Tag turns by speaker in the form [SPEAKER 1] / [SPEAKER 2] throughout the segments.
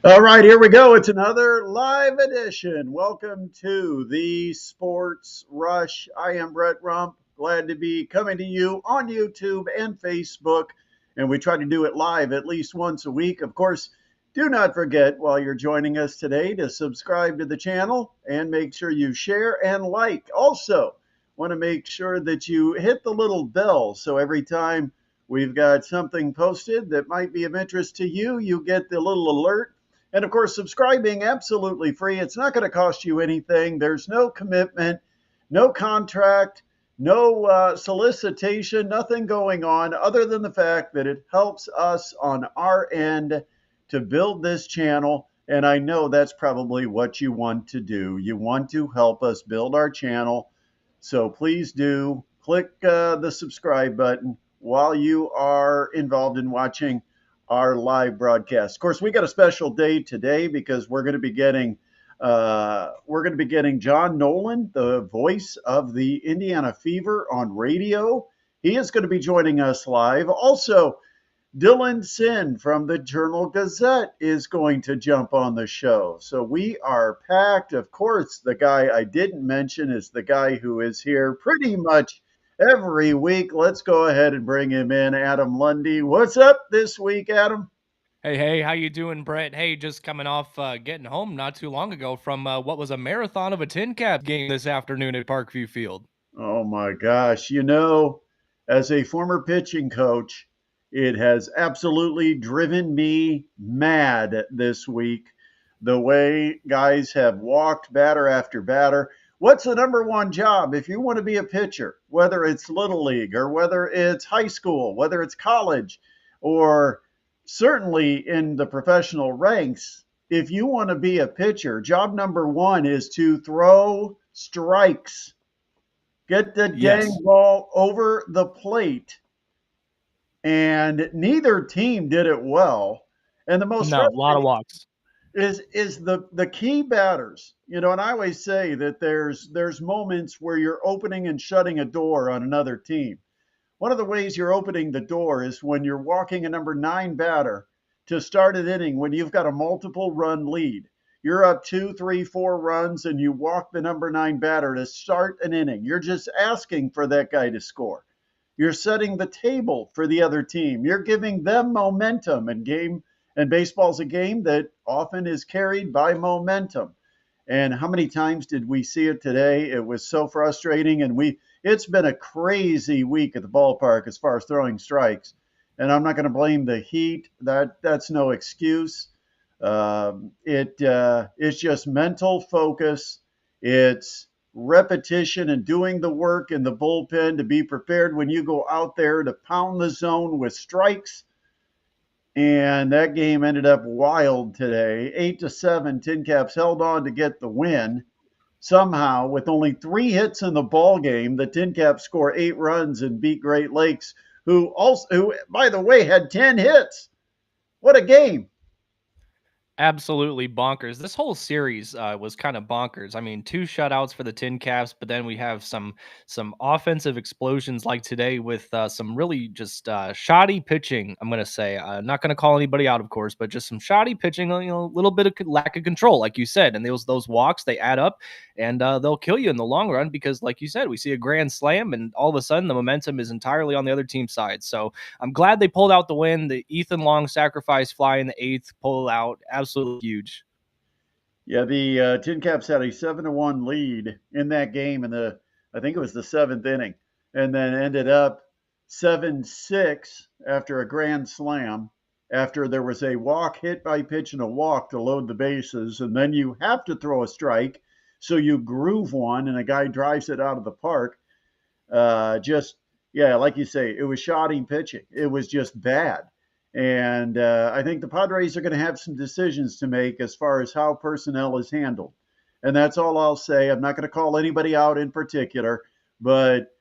[SPEAKER 1] All right, here we go. It's another live edition. Welcome to the Sports Rush. I am Brett Rump. Glad to be coming to you on YouTube and Facebook. And we try to do it live at least once a week. Of course, do not forget while you're joining us today to subscribe to the channel and make sure you share and like. Also, want to make sure that you hit the little bell so every time we've got something posted that might be of interest to you, you get the little alert. And of course, subscribing absolutely free. It's not going to cost you anything. There's no commitment, no contract, no solicitation, nothing going on other than the fact that it helps us on our end to build this channel. And I know that's probably what you want to do. You want to help us build our channel. So please do click the subscribe button while you are involved in watching our live broadcast. Of course, we got a special day today because we're going to be getting John Nolan, the voice of the Indiana Fever on radio. He is going to be joining us live. Also, Dylan Sinn from the Journal Gazette is going to jump on the show. So we are packed. Of course, the guy I didn't mention is the guy who is here pretty much every week. Let's go ahead and bring him in, Adam Lundy. What's up this week, Adam?
[SPEAKER 2] Hey, how you doing, Brett? Hey, just coming off getting home not too long ago from what was a marathon of a tin cap game this afternoon at Parkview Field.
[SPEAKER 1] Oh my gosh. As a former pitching coach, it has absolutely driven me mad this week. The way guys have walked batter after batter. What's the number one job if you want to be a pitcher, whether it's little league or whether it's high school, whether it's college, or certainly in the professional ranks? If you want to be a pitcher, job number one is to throw strikes. Get the dang
[SPEAKER 2] Yes.
[SPEAKER 1] ball over the plate. And neither team did it well. And the most
[SPEAKER 2] No, a lot of
[SPEAKER 1] frustrating
[SPEAKER 2] walks.
[SPEAKER 1] is the key batters. And I always say that there's moments where you're opening and shutting a door on another team. One of the ways you're opening the door is when you're walking a number 9 batter to start an inning when you've got a multiple run lead. You're up 2, 3, 4 runs, and you walk the number 9 batter to start an inning. You're just asking for that guy to score. You're setting the table for the other team. You're giving them momentum. And baseball's a game that often is carried by momentum. And how many times did we see it today? It was so frustrating. It's been a crazy week at the ballpark as far as throwing strikes. And I'm not going to blame the heat. That's no excuse. It's just mental focus. It's repetition and doing the work in the bullpen to be prepared when you go out there to pound the zone with strikes. And that game ended up wild today. 8-7, Tin Caps held on to get the win. Somehow, with only 3 hits in the ball game, the Tin Caps score 8 runs and beat Great Lakes, who by the way had 10 hits. What a game!
[SPEAKER 2] Absolutely bonkers. This whole series was kind of bonkers. I mean, 2 shutouts for the Tin Caps, but then we have some offensive explosions like today with some really just shoddy pitching. I'm gonna say, not gonna call anybody out, of course, but just some shoddy pitching. A little bit of lack of control, like you said, and those walks they add up, and they'll kill you in the long run because, like you said, we see a grand slam, and all of a sudden the momentum is entirely on the other team's side. So I'm glad they pulled out the win. The Ethan Long sacrifice fly in the 8th pull out, absolutely huge.
[SPEAKER 1] Yeah, the Tin Caps had a 7-1 lead in that game I think it was the 7th inning, and then ended up 7-6 after a grand slam. After there was a walk hit by pitch and a walk to load the bases, and then you have to throw a strike, so you groove one, and a guy drives it out of the park. Just yeah, like you say, it was shoddy pitching. It was just bad. And I think the Padres are going to have some decisions to make as far as how personnel is handled. And that's all I'll say. I'm not going to call anybody out in particular, but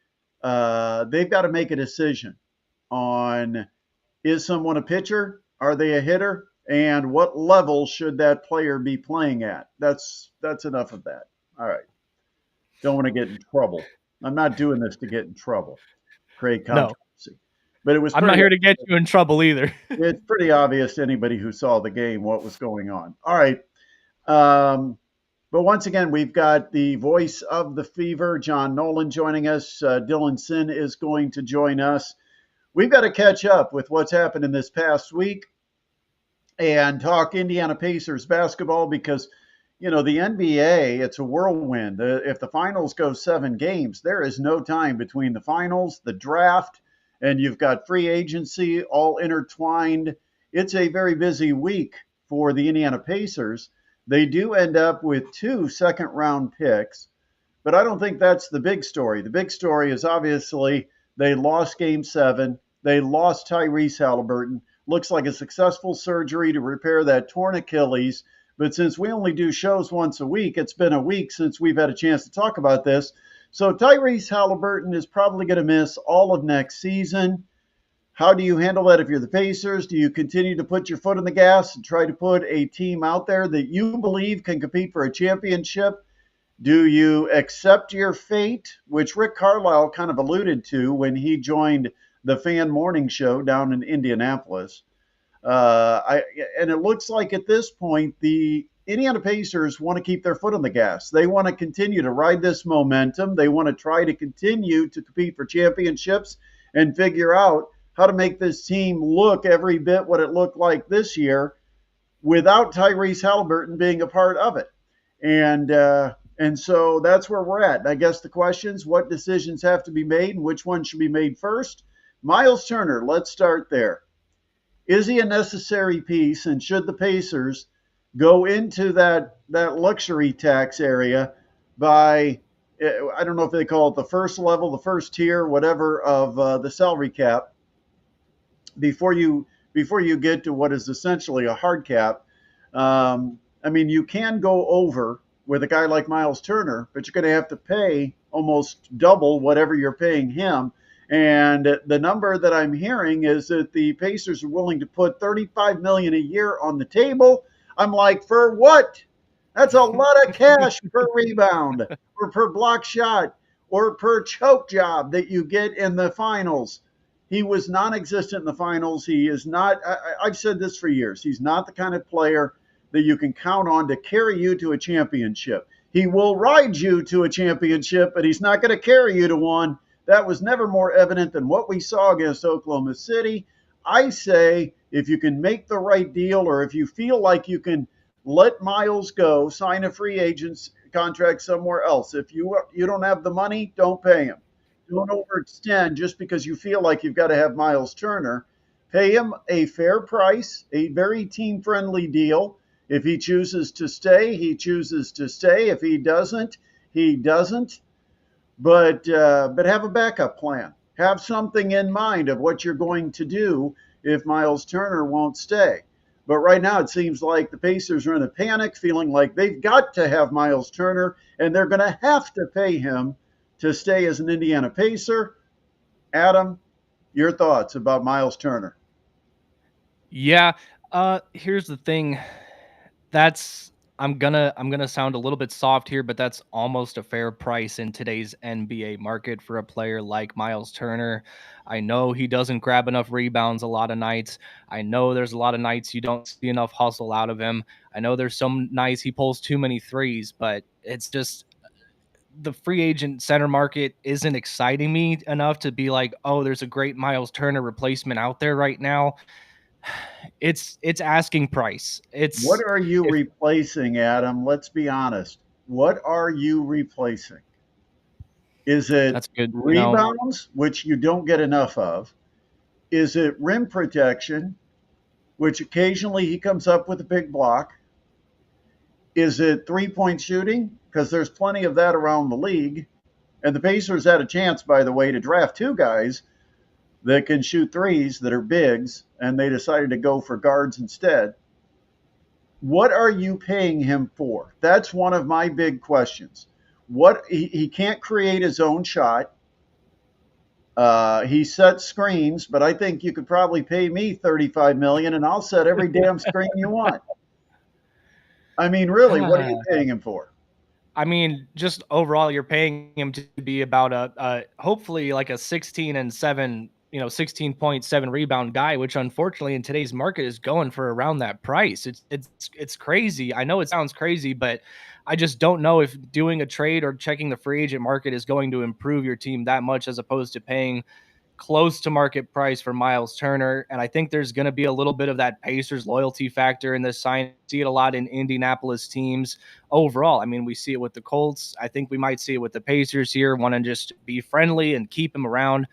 [SPEAKER 1] they've got to make a decision on, is someone a pitcher? Are they a hitter? And what level should that player be playing at? That's enough of that. All right. Don't want to get in trouble. I'm not doing this to get in trouble, create
[SPEAKER 2] No,
[SPEAKER 1] controversy. But it was
[SPEAKER 2] I'm not
[SPEAKER 1] pretty
[SPEAKER 2] here to get you in trouble either.
[SPEAKER 1] it's pretty obvious to anybody who saw the game what was going on. All right. Um, but once again, we've got the voice of the Fever, John Nolan, joining us. Dylan Sinn is going to join us. We've got to catch up with what's happened in this past week and talk Indiana Pacers basketball because, the NBA, it's a whirlwind. If the finals go 7 games, there is no time between the finals, the draft, and you've got free agency all intertwined. It's a very busy week for the Indiana Pacers. They do end up with 2 second-round picks, but I don't think that's the big story. The big story is obviously they lost game 7. They lost Tyrese Halliburton. Looks like a successful surgery to repair that torn Achilles. But since we only do shows once a week, it's been a week since we've had a chance to talk about this. So Tyrese Halliburton is probably going to miss all of next season. How do you handle that if you're the Pacers? Do you continue to put your foot on the gas and try to put a team out there that you believe can compete for a championship? Do you accept your fate, which Rick Carlisle kind of alluded to when he joined the fan morning show down in Indianapolis? And it looks like at this point, the Indiana Pacers want to keep their foot on the gas. They want to continue to ride this momentum. They want to try to continue to compete for championships and figure out how to make this team look every bit what it looked like this year without Tyrese Halliburton being a part of it. And so that's where we're at. I guess the questions, what decisions have to be made and which ones should be made first? Miles Turner, let's start there. Is he a necessary piece, and should the Pacers go into that luxury tax area by, I don't know if they call it the first level, the first tier, whatever, of the salary cap before you get to what is essentially a hard cap? I mean, you can go over with a guy like Miles Turner, but you're going to have to pay almost double whatever you're paying him. And the number that I'm hearing is that the Pacers are willing to put $35 million a year on the table. I'm like, for what? That's a lot of cash per rebound or per block shot or per choke job that you get in the finals. He was non-existent in the finals. He is not, I've said this for years, he's not the kind of player that you can count on to carry you to a championship. He will ride you to a championship, but he's not going to carry you to one. That was never more evident than what we saw against Oklahoma City. I say if you can make the right deal, or if you feel like you can let Miles go, sign a free agent's contract somewhere else. If you don't have the money, don't pay him. Don't overextend just because you feel like you've got to have Miles Turner. Pay him a fair price, a very team-friendly deal. If he chooses to stay, he chooses to stay. If he doesn't, he doesn't. But have a backup plan. Have something in mind of what you're going to do if Miles Turner won't stay. But right now, it seems like the Pacers are in a panic, feeling like they've got to have Miles Turner, and they're going to have to pay him to stay as an Indiana Pacer. Adam, your thoughts about Miles Turner?
[SPEAKER 2] Yeah, here's the thing. That's I'm gonna sound a little bit soft here, but that's almost a fair price in today's NBA market for a player like Miles Turner. I know he doesn't grab enough rebounds a lot of nights. I know there's a lot of nights you don't see enough hustle out of him. I know there's some nights he pulls too many threes, but it's just the free agent center market isn't exciting me enough to be like, oh, there's a great Miles Turner replacement out there right now. It's asking price.
[SPEAKER 1] What
[SPEAKER 2] It's
[SPEAKER 1] are you
[SPEAKER 2] if
[SPEAKER 1] replacing, Adam? Let's be honest. What are you replacing? Is it
[SPEAKER 2] that's good.
[SPEAKER 1] rebounds, which you don't get enough of? Is it rim protection, which occasionally he comes up with a big block? Is it 3-point shooting? Because there's plenty of that around the league. And the Pacers had a chance, by the way, to draft 2 guys that can shoot threes that are bigs, and they decided to go for guards instead. What are you paying him for? That's one of my big questions. What he can't create his own shot. He sets screens, but I think you could probably pay me $35 million, and I'll set every damn screen you want. I mean, really, what are you paying him for?
[SPEAKER 2] I mean, just overall, you're paying him to be about a hopefully like a 16-7 16.7 rebound guy, which unfortunately in today's market is going for around that price. It's crazy. I know it sounds crazy, but I just don't know if doing a trade or checking the free agent market is going to improve your team that much as opposed to paying close to market price for Miles Turner. And I think there's going to be a little bit of that Pacers loyalty factor in this sign. See it a lot in Indianapolis teams overall. I mean, we see it with the Colts. I think we might see it with the Pacers here, want to just be friendly and keep him around.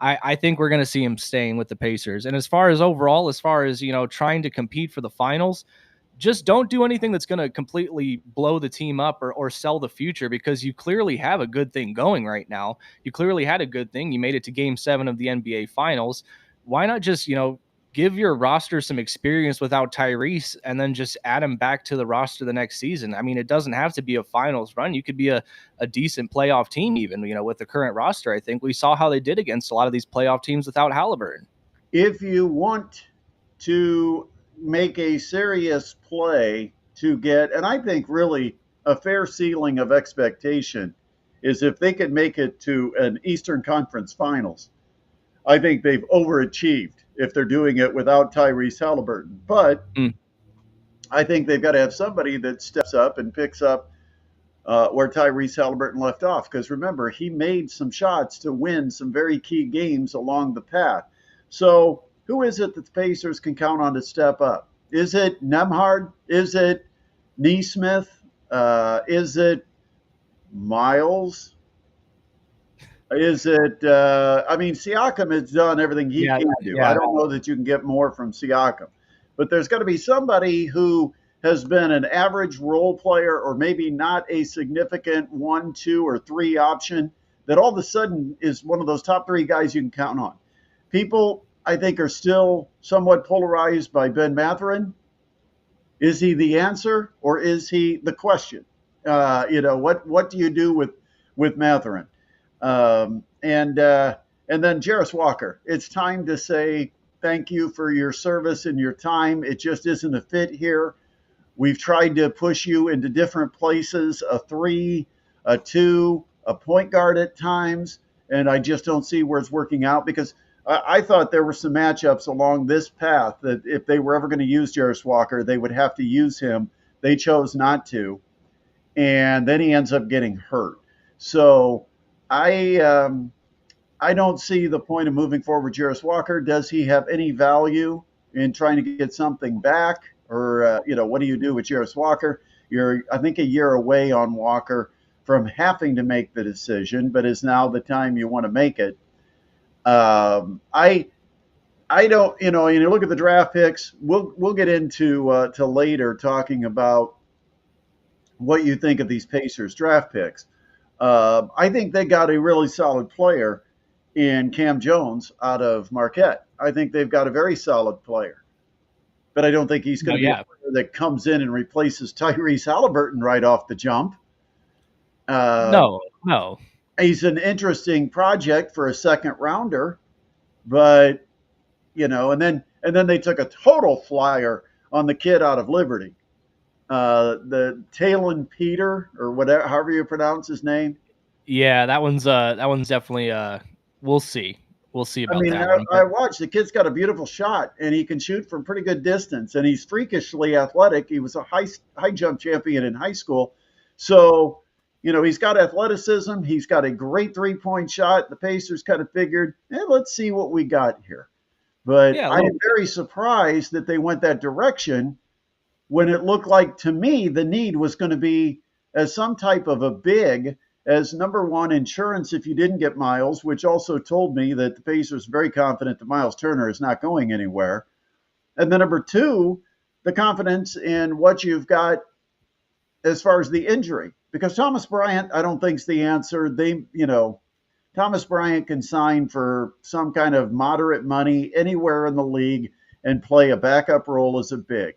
[SPEAKER 2] I think we're going to see him staying with the Pacers. And as far as overall, as far as, trying to compete for the finals, just don't do anything that's going to completely blow the team up or sell the future, because you clearly have a good thing going right now. You clearly had a good thing. You made it to game 7 of the NBA finals. Why not just, give your roster some experience without Tyrese and then just add him back to the roster the next season? I mean, it doesn't have to be a finals run. You could be a decent playoff team even, with the current roster. I think we saw how they did against a lot of these playoff teams without Halliburton.
[SPEAKER 1] If you want to make a serious play to get, and I think really a fair ceiling of expectation is if they could make it to an Eastern Conference Finals. I think they've overachieved if they're doing it without Tyrese Halliburton. But I think they've got to have somebody that steps up and picks up where Tyrese Halliburton left off. Because remember, he made some shots to win some very key games along the path. So who is it that the Pacers can count on to step up? Is it Nembhard? Is it Nesmith? Is it Miles? Is it? Siakam has done everything he can do.
[SPEAKER 2] Yeah.
[SPEAKER 1] I don't know that you can get more from Siakam, but there's got to be somebody who has been an average role player or maybe not a significant 1, 2, or 3 option that all of a sudden is one of those top 3 guys you can count on. People, I think, are still somewhat polarized by Ben Mathurin. Is he the answer or is he the question? What do you do with Mathurin? And then Jarris Walker. It's time to say thank you for your service and your time. It just isn't a fit here. We've tried to push you into different places, a 3, a 2, a point guard at times, and I just don't see where it's working out, because I thought there were some matchups along this path that if they were ever going to use Jarris Walker, they would have to use him. They chose not to, and then he ends up getting hurt. So I don't see the point of moving forward with Jarris Walker. Does he have any value in trying to get something back? Or, what do you do with Jarris Walker? You're, I think, a year away on Walker from having to make the decision, but is now the time you want to make it? I don't, you look at the draft picks. We'll get into to later talking about what you think of these Pacers draft picks. I think they got a really solid player in Cam Jones out of Marquette. I think they've got a very solid player, but I don't think he's going to be a player that comes in and replaces Tyrese Halliburton right off the jump.
[SPEAKER 2] No.
[SPEAKER 1] He's an interesting project for a second rounder, but and then they took a total flyer on the kid out of Liberty, the Talon Peter or whatever, however you pronounce his name.
[SPEAKER 2] Yeah, that one's definitely we'll see. We'll see about that one.
[SPEAKER 1] I watched. The kid's got a beautiful shot, and he can shoot from pretty good distance, and he's freakishly athletic. He was a high jump champion in high school. So, he's got athleticism. He's got a great 3-point shot. The Pacers kind of figured, let's see what we got here. But yeah, I'm very surprised that they went that direction when it looked like, to me, the need was going to be as some type of a big, as number one, insurance if you didn't get Miles, which also told me that the Pacers are very confident that Miles Turner is not going anywhere. And then number 2, the confidence in what you've got as far as the injury. Because Thomas Bryant, I don't think is the answer. Thomas Bryant can sign for some kind of moderate money anywhere in the league and play a backup role as a big.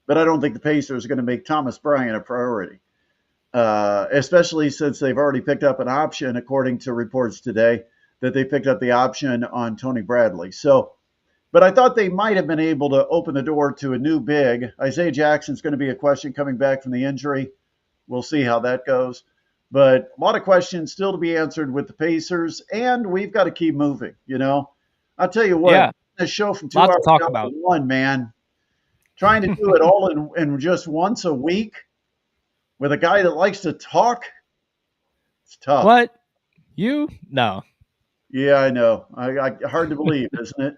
[SPEAKER 1] But I don't think the Pacers are going to make Thomas Bryant a priority. Especially since they've already picked up an option, according to reports today, that they picked up the option on Tony Bradley. So, but I thought they might have been able to open the door to a new big. Isaiah Jackson's going to be a question coming back from the injury. We'll see how that goes. But a lot of questions still to be answered with the Pacers, and we've got to keep moving. I'll tell you what,
[SPEAKER 2] Yeah,
[SPEAKER 1] this show from two
[SPEAKER 2] lots to
[SPEAKER 1] hours
[SPEAKER 2] talk
[SPEAKER 1] down to
[SPEAKER 2] about.
[SPEAKER 1] one, man. Trying to do it all in just once a week with a guy that likes to talk, it's tough.
[SPEAKER 2] What? You? No.
[SPEAKER 1] Yeah, I know. Hard to believe, isn't it?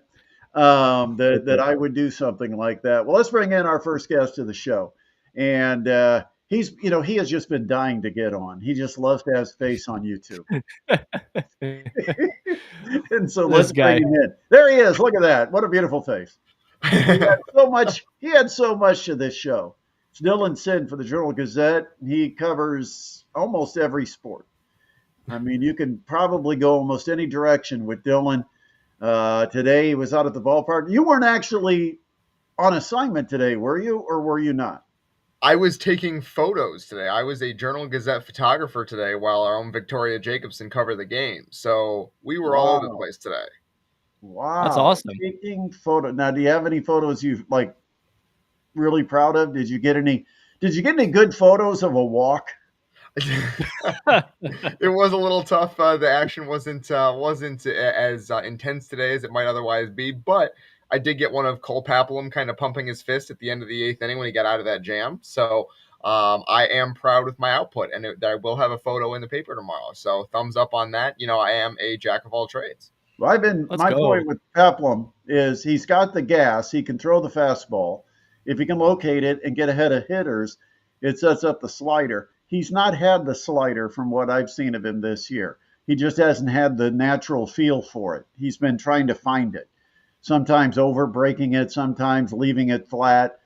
[SPEAKER 1] That I would do something like that. Well, let's bring in our first guest to the show, and he has just been dying to get on. He just loves to have his face on YouTube, and so
[SPEAKER 2] This
[SPEAKER 1] let's bring
[SPEAKER 2] guy.
[SPEAKER 1] him in. There he is. Look at that. What a beautiful face. He had so much. He had so much to this show. It's Dylan Sinn for the Journal Gazette. He covers almost every sport. I mean, you can probably go almost any direction with Dylan. Today he was out at the ballpark. You weren't actually on assignment today, were you, or were you not?
[SPEAKER 3] I was taking photos today. I was a Journal Gazette photographer today while our own Victoria Jacobson covered the game. So we were all over the
[SPEAKER 1] Wow.
[SPEAKER 3] place today.
[SPEAKER 2] That's
[SPEAKER 1] Wow.
[SPEAKER 2] awesome.
[SPEAKER 1] Taking photo. Now, do you have any photos you like really proud of? Did you get any good photos of a walk?
[SPEAKER 3] It was a little tough. The action wasn't as intense today as it might otherwise be, but I did get one of Cole Papillon kind of pumping his fist at the end of the eighth inning when he got out of that jam. So I am proud with my output, and I will have a photo in the paper tomorrow. So thumbs up on that. I am a jack of all trades.
[SPEAKER 1] Well,
[SPEAKER 2] Let's
[SPEAKER 1] my
[SPEAKER 2] go.
[SPEAKER 1] point with Peplum is he's got the gas. He can throw the fastball. If he can locate it and get ahead of hitters, it sets up the slider. He's not had the slider from what I've seen of him this year. He just hasn't had the natural feel for it. He's been trying to find it, sometimes over breaking it, sometimes leaving it flat.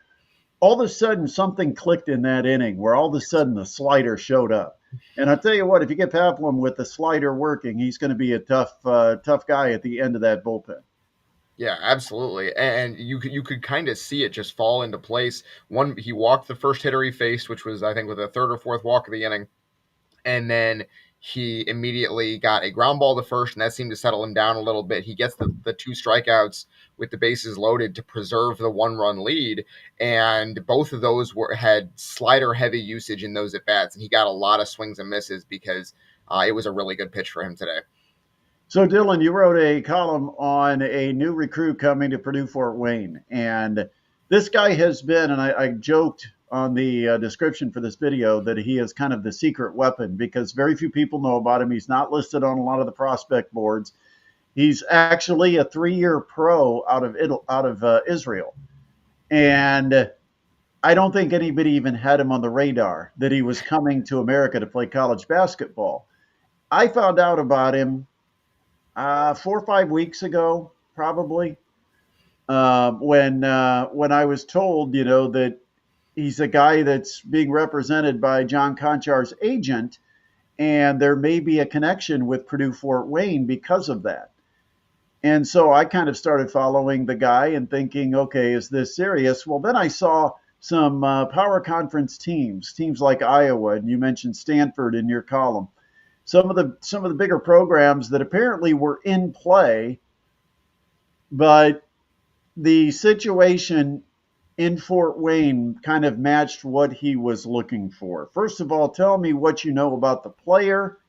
[SPEAKER 1] All of a sudden, something clicked in that inning where all of a sudden the slider showed up. And I'll tell you what, if you get Paplum with the slider working, he's going to be a tough guy at the end of that bullpen.
[SPEAKER 3] Yeah, absolutely. And you could kind of see it just fall into place. One, he walked the first hitter he faced, which was I think with the third or fourth walk of the inning, and then he immediately got a ground ball to first, and that seemed to settle him down a little bit. He gets the two strikeouts with the bases loaded to preserve the 1-run lead, and both of those had slider heavy usage in those at bats, and he got a lot of swings and misses because it was a really good pitch for him today.
[SPEAKER 1] So, Dylan, you wrote a column on a new recruit coming to Purdue Fort Wayne. And this guy has been, and I joked on the description for this video that he is kind of the secret weapon because very few people know about him. He's not listed on a lot of the prospect boards. He's actually a 3-year pro out of Israel. And I don't think anybody even had him on the radar that he was coming to America to play college basketball. I found out about him 4 or 5 weeks ago, probably, when I was told, that he's a guy that's being represented by John Konchar's agent, and there may be a connection with Purdue Fort Wayne because of that. And so I kind of started following the guy and thinking, okay, is this serious? Well, then I saw some power conference teams like Iowa, and you mentioned Stanford in your column. Some of the bigger programs that apparently were in play, but the situation in Fort Wayne kind of matched what he was looking for. First of all, tell me what you know about the player.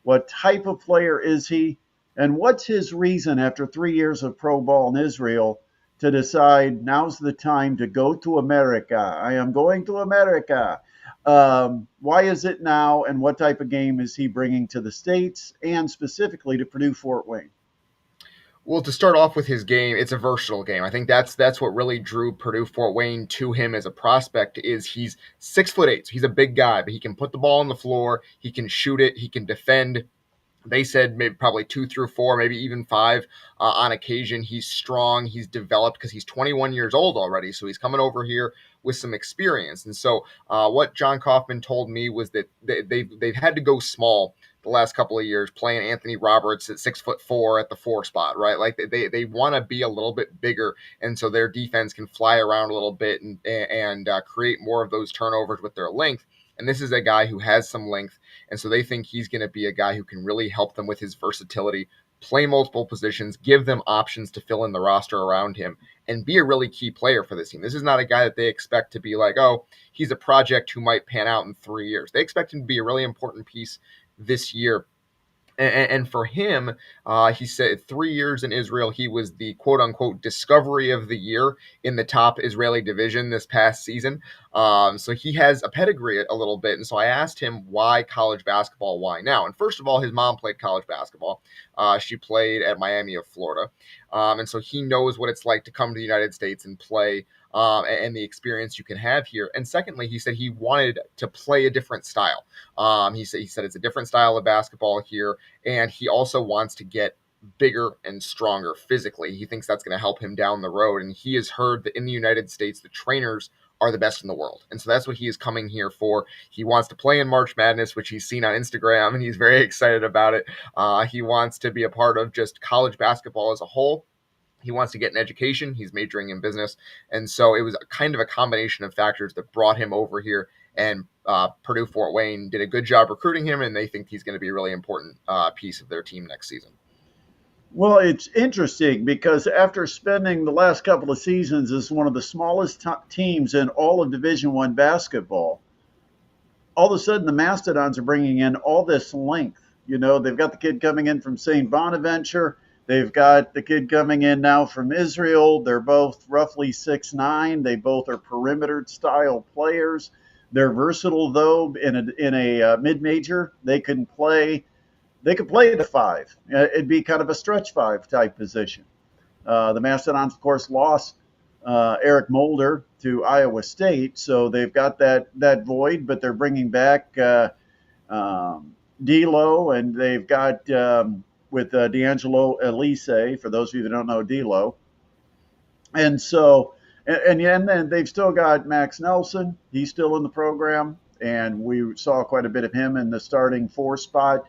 [SPEAKER 1] What type of player is he? And what's his reason after 3 years of pro ball in Israel to decide now's the time to go to America? I am going to America. Why is it now, and what type of game is he bringing to the States and specifically to Purdue Fort Wayne?
[SPEAKER 3] Well, to start off with his game, it's a versatile game. I think that's what really drew Purdue Fort Wayne to him as a prospect is he's 6'8", so he's a big guy, but he can put the ball on the floor, he can shoot it, he can defend. They said maybe probably 2 through 4, maybe even 5 on occasion. He's strong. He's developed because he's 21 years old already. So he's coming over here with some experience. And so what John Kaufman told me was that they've had to go small the last couple of years playing Anthony Roberts at 6'4" at the 4 spot, right? Like they want to be a little bit bigger. And so their defense can fly around a little bit and create more of those turnovers with their length. And this is a guy who has some length. And so they think he's going to be a guy who can really help them with his versatility play multiple positions, give them options to fill in the roster around him, and be a really key player for this team. This is not a guy that they expect to be like, oh, he's a project who might pan out in 3 years. They expect him to be a really important piece this year. And for him, he said 3 years in Israel, he was the quote unquote discovery of the year in the top Israeli division this past season. So he has a pedigree a little bit. And so I asked him why college basketball, why now? And first of all, his mom played college basketball. She played at Miami of Florida. And so he knows what it's like to come to the United States and play and the experience you can have here. And secondly, he said he wanted to play a different style. He said it's a different style of basketball here, and he also wants to get bigger and stronger physically. He thinks that's going to help him down the road, and he has heard that in the United States, the trainers are the best in the world. And so that's what he is coming here for. He wants to play in March Madness, which he's seen on Instagram, and he's very excited about it. He wants to be a part of just college basketball as a whole. He wants to get an education. He's majoring in business. And so it was kind of a combination of factors that brought him over here. And Purdue Fort Wayne did a good job recruiting him, and they think he's going to be a really important piece of their team next season.
[SPEAKER 1] Well, it's interesting because after spending the last couple of seasons as one of the smallest teams in all of Division I basketball, all of a sudden the Mastodons are bringing in all this length. You know, they've got the kid coming in from St. Bonaventure. They've got the kid coming in now from Israel. They're both roughly 6'9". They both are perimeter-style players. They're versatile, though. In a mid-major, they could play the 5. It'd be kind of a stretch 5 type position. The Mastodons, of course, lost Eric Mulder to Iowa State, so they've got that void, but they're bringing back D'Lo, and they've got with D'Angelo Elise, for those of you that don't know D'Lo. And so, and then they've still got Max Nelson. He's still in the program, and we saw quite a bit of him in the starting 4 spot.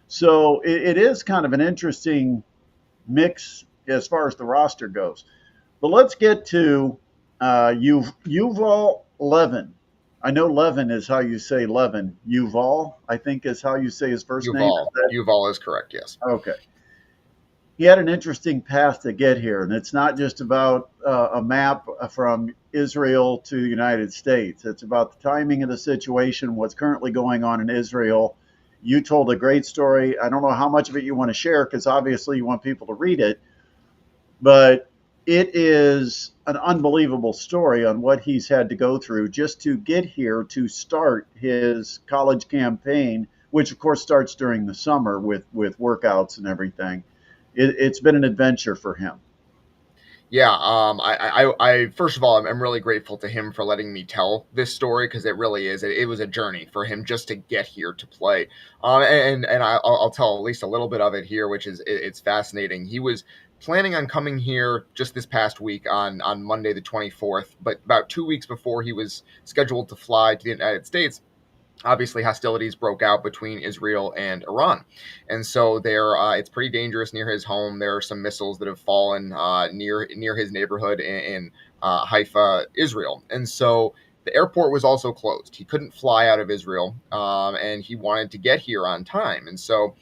[SPEAKER 1] So it is kind of an interesting mix as far as the roster goes. But let's get to Yuval Levin. I know Levin is how you say Levin. Yuval, I think, is how you say his first name.
[SPEAKER 3] Yuval is correct, yes.
[SPEAKER 1] Okay. He had an interesting path to get here, and it's not just about a map from Israel to the United States. It's about the timing of the situation, what's currently going on in Israel. You told a great story. I don't know how much of it you want to share because obviously you want people to read it, but it is an unbelievable story on what he's had to go through just to get here to start his college campaign, which of course starts during the summer with workouts and everything. It's been an adventure for him.
[SPEAKER 3] Yeah, I first of all, I'm really grateful to him for letting me tell this story because it really is. It was a journey for him just to get here to play. And I'll tell at least a little bit of it here, which is it's fascinating. He was planning on coming here just this past week on Monday the 24th, but about 2 weeks before he was scheduled to fly to the United States, obviously hostilities broke out between Israel and Iran. And so it's pretty dangerous near his home. There are some missiles that have fallen near his neighborhood in Haifa, Israel. And so the airport was also closed. He couldn't fly out of Israel, and he wanted to get here on time. And so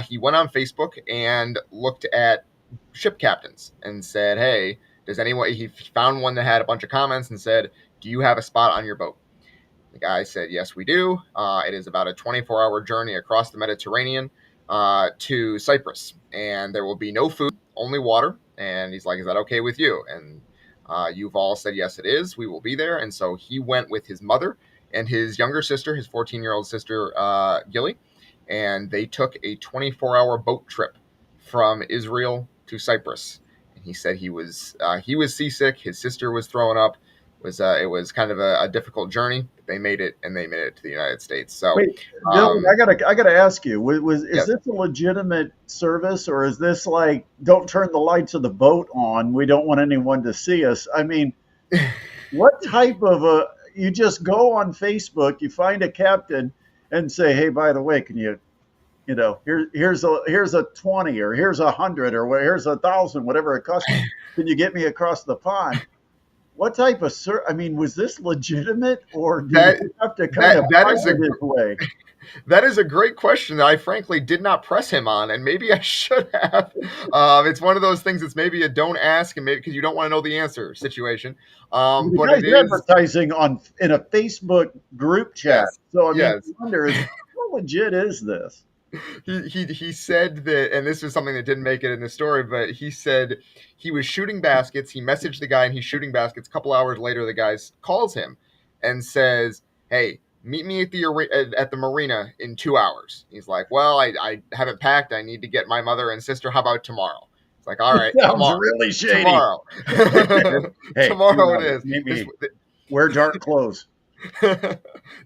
[SPEAKER 3] he went on Facebook and looked at ship captains and said, hey, he found one that had a bunch of comments and said, do you have a spot on your boat? The guy said, yes, we do. It is about a 24-hour journey across the Mediterranean to Cyprus, and there will be no food, only water. And he's like, is that okay with you? And Yuval said, yes, it is. We will be there. And so he went with his mother and his younger sister, his 14-year-old sister, Gilly, and they took a 24-hour boat trip from Israel to Cyprus. And he said he was seasick. His sister was throwing up. It was kind of a difficult journey. But they made it, and they made it to the United States. So,
[SPEAKER 1] wait, Dylan, I gotta ask you: is this a legitimate service, or is this like, don't turn the lights of the boat on? We don't want anyone to see us. I mean, what type of you just go on Facebook, you find a captain, and say, hey, by the way, can you know, here's a 20, or here's 100, or here's 1,000, whatever it costs. Can you get me across the pond? what type of I mean, was this legitimate, or did
[SPEAKER 3] That
[SPEAKER 1] he have to kind
[SPEAKER 3] that
[SPEAKER 1] of
[SPEAKER 3] that
[SPEAKER 1] fight
[SPEAKER 3] is a
[SPEAKER 1] it his way?
[SPEAKER 3] that is a great question that I frankly did not press him on, and maybe I should have. It's one of those things that's maybe a don't ask, and maybe because you don't want to know the answer situation.
[SPEAKER 1] The
[SPEAKER 3] But
[SPEAKER 1] guy's
[SPEAKER 3] it is,
[SPEAKER 1] advertising in a Facebook group chat.
[SPEAKER 3] yes,
[SPEAKER 1] So I mean,
[SPEAKER 3] yes.
[SPEAKER 1] you wonder, is how legit is this?
[SPEAKER 3] He said that, and this is something that didn't make it in the story, but he said he was shooting baskets. He messaged the guy, and he's shooting baskets. A couple hours later, the guy calls him and says, "Hey, meet me at the marina in 2 hours." He's like, "Well, I haven't packed. I need to get my mother and sister. How about tomorrow?" It's like, "All right,
[SPEAKER 1] Sounds
[SPEAKER 3] tomorrow,
[SPEAKER 1] really shady.
[SPEAKER 3] tomorrow,
[SPEAKER 1] Hey,
[SPEAKER 3] tomorrow it is."
[SPEAKER 1] meet me. Wear dark clothes.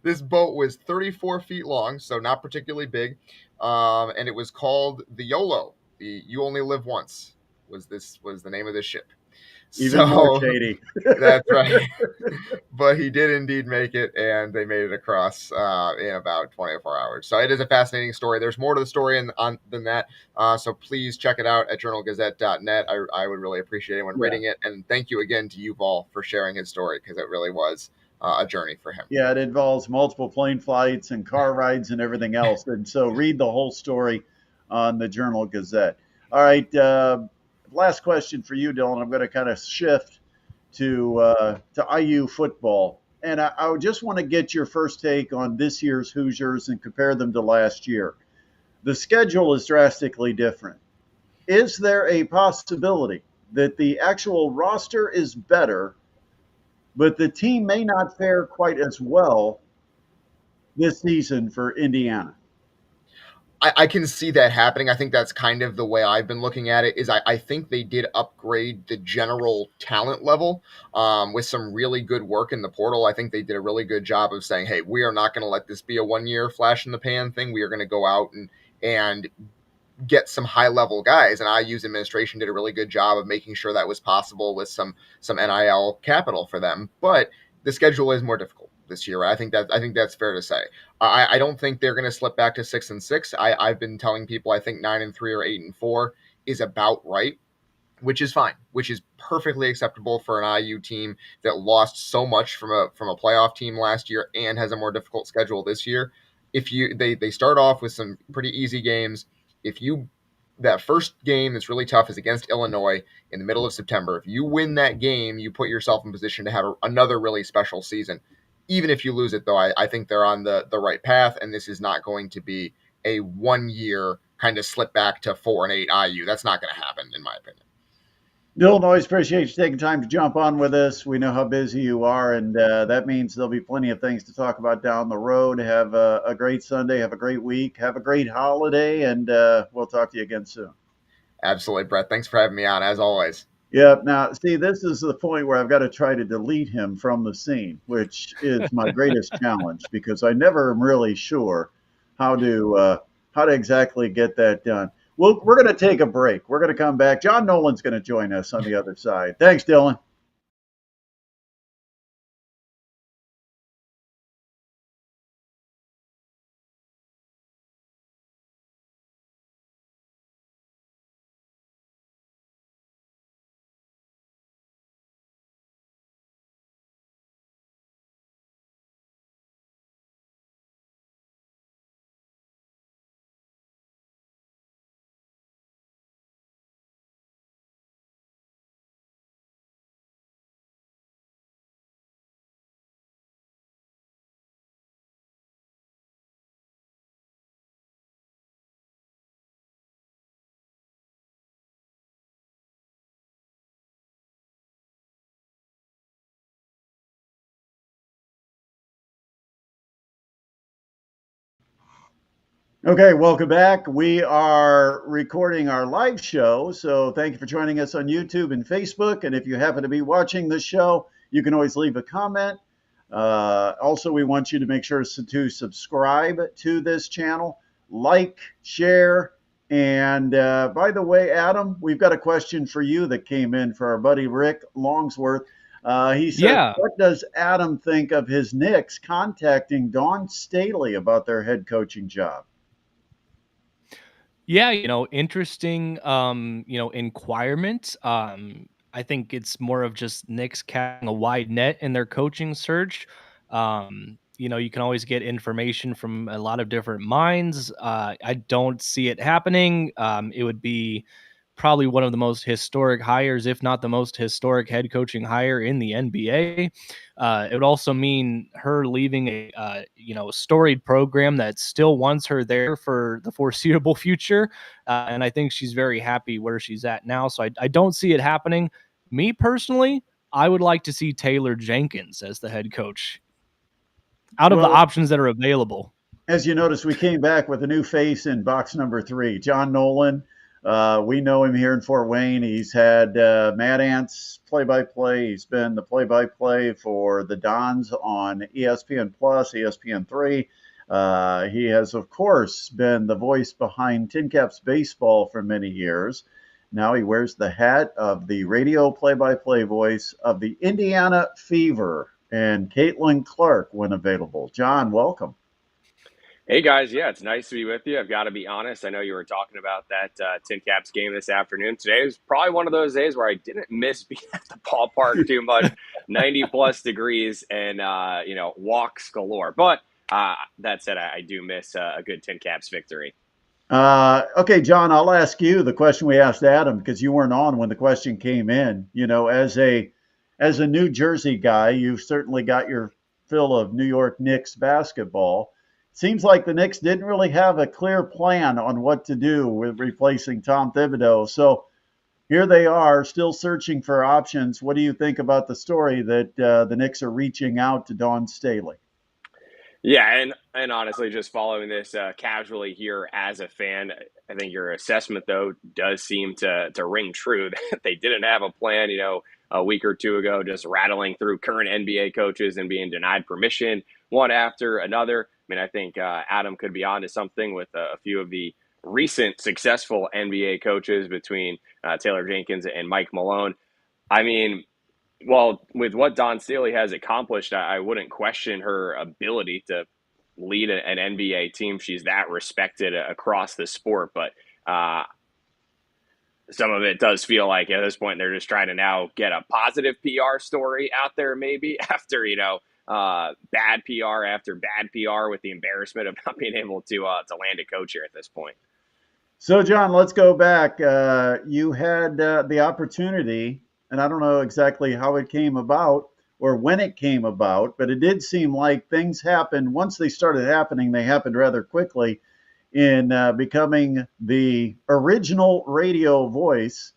[SPEAKER 3] This boat was 34 feet long, so not particularly big, and it was called the YOLO. The You Only Live Once was the name of this ship.
[SPEAKER 1] Even more
[SPEAKER 3] So
[SPEAKER 1] shady.
[SPEAKER 3] that's right. But he did indeed make it, and they made it across in about 24 hours. So it is a fascinating story. There's more to the story than that. So please check it out at journalgazette.net. I would really appreciate anyone reading it. And thank you again to Yuval for sharing his story, because it really was a journey for him.
[SPEAKER 1] Yeah, it involves multiple plane flights and car rides and everything else. And so read the whole story on the Journal Gazette. All right. Last question for you, Dylan. I'm going to kind of shift to IU football. And I just want to get your first take on this year's Hoosiers and compare them to last year. The schedule is drastically different. Is there a possibility that the actual roster is better, but the team may not fare quite as well this season for Indiana?
[SPEAKER 3] I can see that happening. I think that's kind of the way I've been looking at it. Is I think they did upgrade the general talent level with some really good work in the portal. I think they did a really good job of saying, "Hey, we are not going to let this be a 1 year flash in the pan thing. We are going to go out and get some high level guys." And IU's administration did a really good job of making sure that was possible with some NIL capital for them. But the schedule is more difficult this year. I think that's fair to say. I don't think they're going to slip back to 6-6. I've been telling people I think 9-3 or 8-4 is about right, which is fine, which is perfectly acceptable for an IU team that lost so much from a playoff team last year and has a more difficult schedule this year. If they start off with some pretty easy games, that first game that's really tough is against Illinois in the middle of September. If you win that game, you put yourself in position to have another really special season. Even if you lose it, though, I think they're on the right path, and this is not going to be a 1 year kind of slip back to 4-8 IU. That's not going to happen, in my opinion.
[SPEAKER 1] Dylan, always appreciate you taking time to jump on with us. We know how busy you are, and that means there'll be plenty of things to talk about down the road. Have a great Sunday. Have a great week. Have a great holiday, and we'll talk to you again soon.
[SPEAKER 3] Absolutely, Brett. Thanks for having me on, as always.
[SPEAKER 1] Yeah. Now, see, this is the point where I've got to try to delete him from the scene, which is my greatest challenge because I never am really sure how to exactly get that done. Well, we're going to take a break. We're going to come back. John Nolan's going to join us on the other side. Thanks, Dylan. Okay, welcome back. We are recording our live show, so thank you for joining us on YouTube and Facebook. And if you happen to be watching this show, you can always leave a comment. Also, we want you to make sure to subscribe to this channel, like, share, and by the way, Adam, we've got a question for you that came in for our buddy Rick Longsworth. He said, What does Adam think of his Knicks contacting Dawn Staley about their head coaching job?
[SPEAKER 2] Yeah, interesting, inquirement. I think it's more of just Knicks casting a wide net in their coaching search. You can always get information from a lot of different minds. I don't see it happening. It would be probably one of the most historic hires, if not the most historic head coaching hire in the NBA. It would also mean her leaving a storied program that still wants her there for the foreseeable future, and I think she's very happy where she's at now. So I don't see it happening. Me personally, I would like to see Taylor Jenkins as the head coach out of the
[SPEAKER 1] Well,
[SPEAKER 2] options that are available.
[SPEAKER 1] as you notice, we came back with a new face in box number 3, John Nolan. We know him here in Fort Wayne. He's had Mad Ants play-by-play. He's been the play-by-play for the Dons on ESPN Plus, ESPN3. He has, of course, been the voice behind Tin Caps Baseball for many years. Now he wears the hat of the radio play-by-play voice of the Indiana Fever and Caitlin Clark when available. John, welcome.
[SPEAKER 4] Hey guys, yeah, it's nice to be with you. I've got to be honest. I know you were talking about that Tin Caps game this afternoon. Today was probably one of those days where I didn't miss being at the ballpark too much. 90 plus degrees and walks galore. But that said, I do miss a good Tin Caps victory.
[SPEAKER 1] Okay, John, I'll ask you the question we asked Adam because you weren't on when the question came in. As a New Jersey guy, you've certainly got your fill of New York Knicks basketball. Seems like the Knicks didn't really have a clear plan on what to do with replacing Tom Thibodeau. So here they are, still searching for options. What do you think about the story that the Knicks are reaching out to Dawn Staley?
[SPEAKER 4] Yeah, and honestly, just following this casually here as a fan, I think your assessment though does seem to ring true that they didn't have a plan. A week or two ago, just rattling through current NBA coaches and being denied permission one after another. I mean, I think Adam could be onto something with a few of the recent successful NBA coaches between Taylor Jenkins and Mike Malone. I mean, well, with what Dawn Staley has accomplished, I wouldn't question her ability to lead an NBA team. She's that respected across the sport, but some of it does feel like at this point they're just trying to now get a positive PR story out there, maybe after bad PR after bad PR with the embarrassment of not being able to land a coach here at this point.
[SPEAKER 1] So, John, let's go back. You had the opportunity, and I don't know exactly how it came about or when it came about, but it did seem like things happened. Once they started happening, they happened rather quickly in becoming the original radio voice.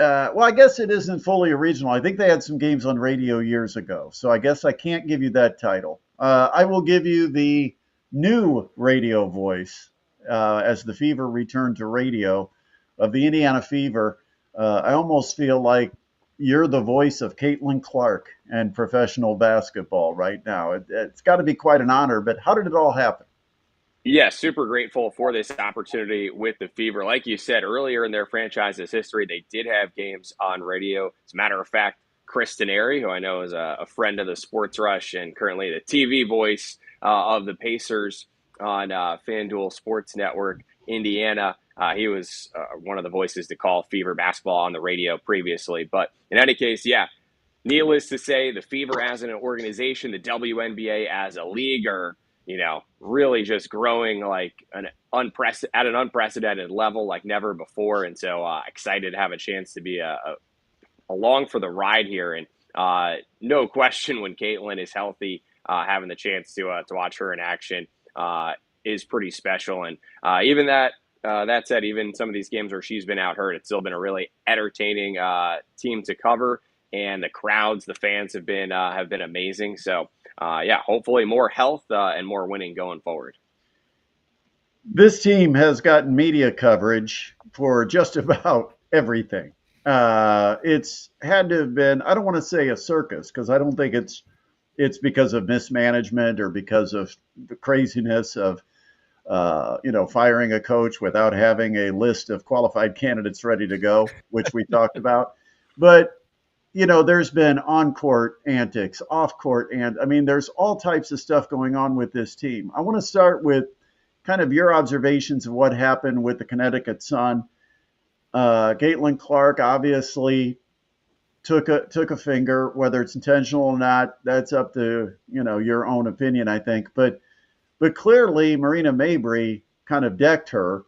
[SPEAKER 1] Well, I guess it isn't fully original. I think they had some games on radio years ago, so I guess I can't give you that title. I will give you the new radio voice as the Fever returned to radio of the Indiana Fever. I almost feel like you're the voice of Caitlin Clark and professional basketball right now. It's got to be quite an honor, but how did it all happen?
[SPEAKER 4] Yeah, super grateful for this opportunity with the Fever. Like you said, earlier in their franchise's history, they did have games on radio. As a matter of fact, Chris Denari, who I know is a friend of the Sports Rush and currently the TV voice of the Pacers on FanDuel Sports Network, Indiana, he was one of the voices to call Fever basketball on the radio previously. But in any case, yeah, needless to say, the Fever as an organization, the WNBA as a league are really just growing like at an unprecedented level like never before. And so excited to have a chance to be along for the ride here. And no question when Caitlin is healthy, having the chance to watch her in action is pretty special. And even that said, even some of these games where she's been out hurt, it's still been a really entertaining team to cover. And the crowds, the fans have been amazing. So, hopefully more health and more winning going forward.
[SPEAKER 1] This team has gotten media coverage for just about everything. It's had to have been, I don't want to say a circus, because I don't think it's because of mismanagement or because of the craziness of firing a coach without having a list of qualified candidates ready to go, which we talked about. But there's been on-court antics, off-court, and I mean, there's all types of stuff going on with this team. I want to start with kind of your observations of what happened with the Connecticut Sun. Caitlin Clark, obviously, took a finger, whether it's intentional or not. That's up to your own opinion, I think. But clearly, Marina Mabry kind of decked her.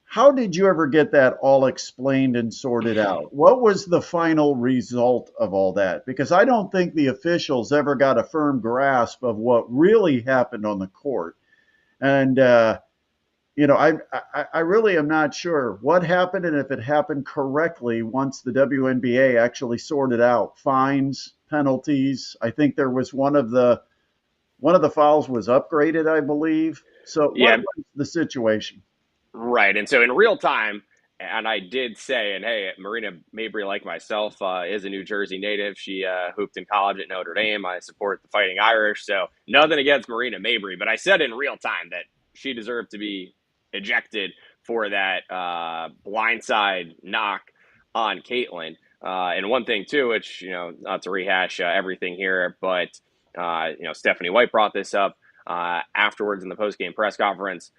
[SPEAKER 1] How did you ever get that all explained and sorted out? What was the final result of all that? Because I don't think the officials ever got a firm grasp of what really happened on the court. And, I really am not sure what happened and if it happened correctly once the WNBA actually sorted out fines, penalties. I think there was one of the fouls was upgraded, I believe. So what was the situation?
[SPEAKER 4] Right. And so in real time, and I did say, and hey, Marina Mabry, like myself, is a New Jersey native. She hooped in college at Notre Dame. I support the Fighting Irish. So nothing against Marina Mabry, but I said in real time that she deserved to be ejected for that blindside knock on Caitlin. And one thing, too, which, not to rehash everything here, but, Stephanie White brought this up afterwards in the postgame press conference.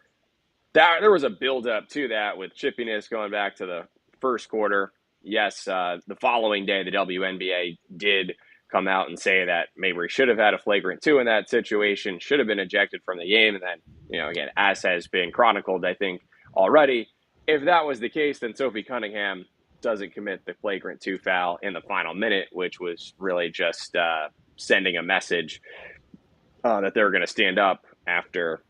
[SPEAKER 4] There was a buildup to that with chippiness going back to the first quarter. Yes, the following day, the WNBA did come out and say that Mabry should have had a flagrant 2 in that situation, should have been ejected from the game. And then, again, as has been chronicled, I think, already, if that was the case, then Sophie Cunningham doesn't commit the flagrant 2 foul in the final minute, which was really just sending a message that they were going to stand up after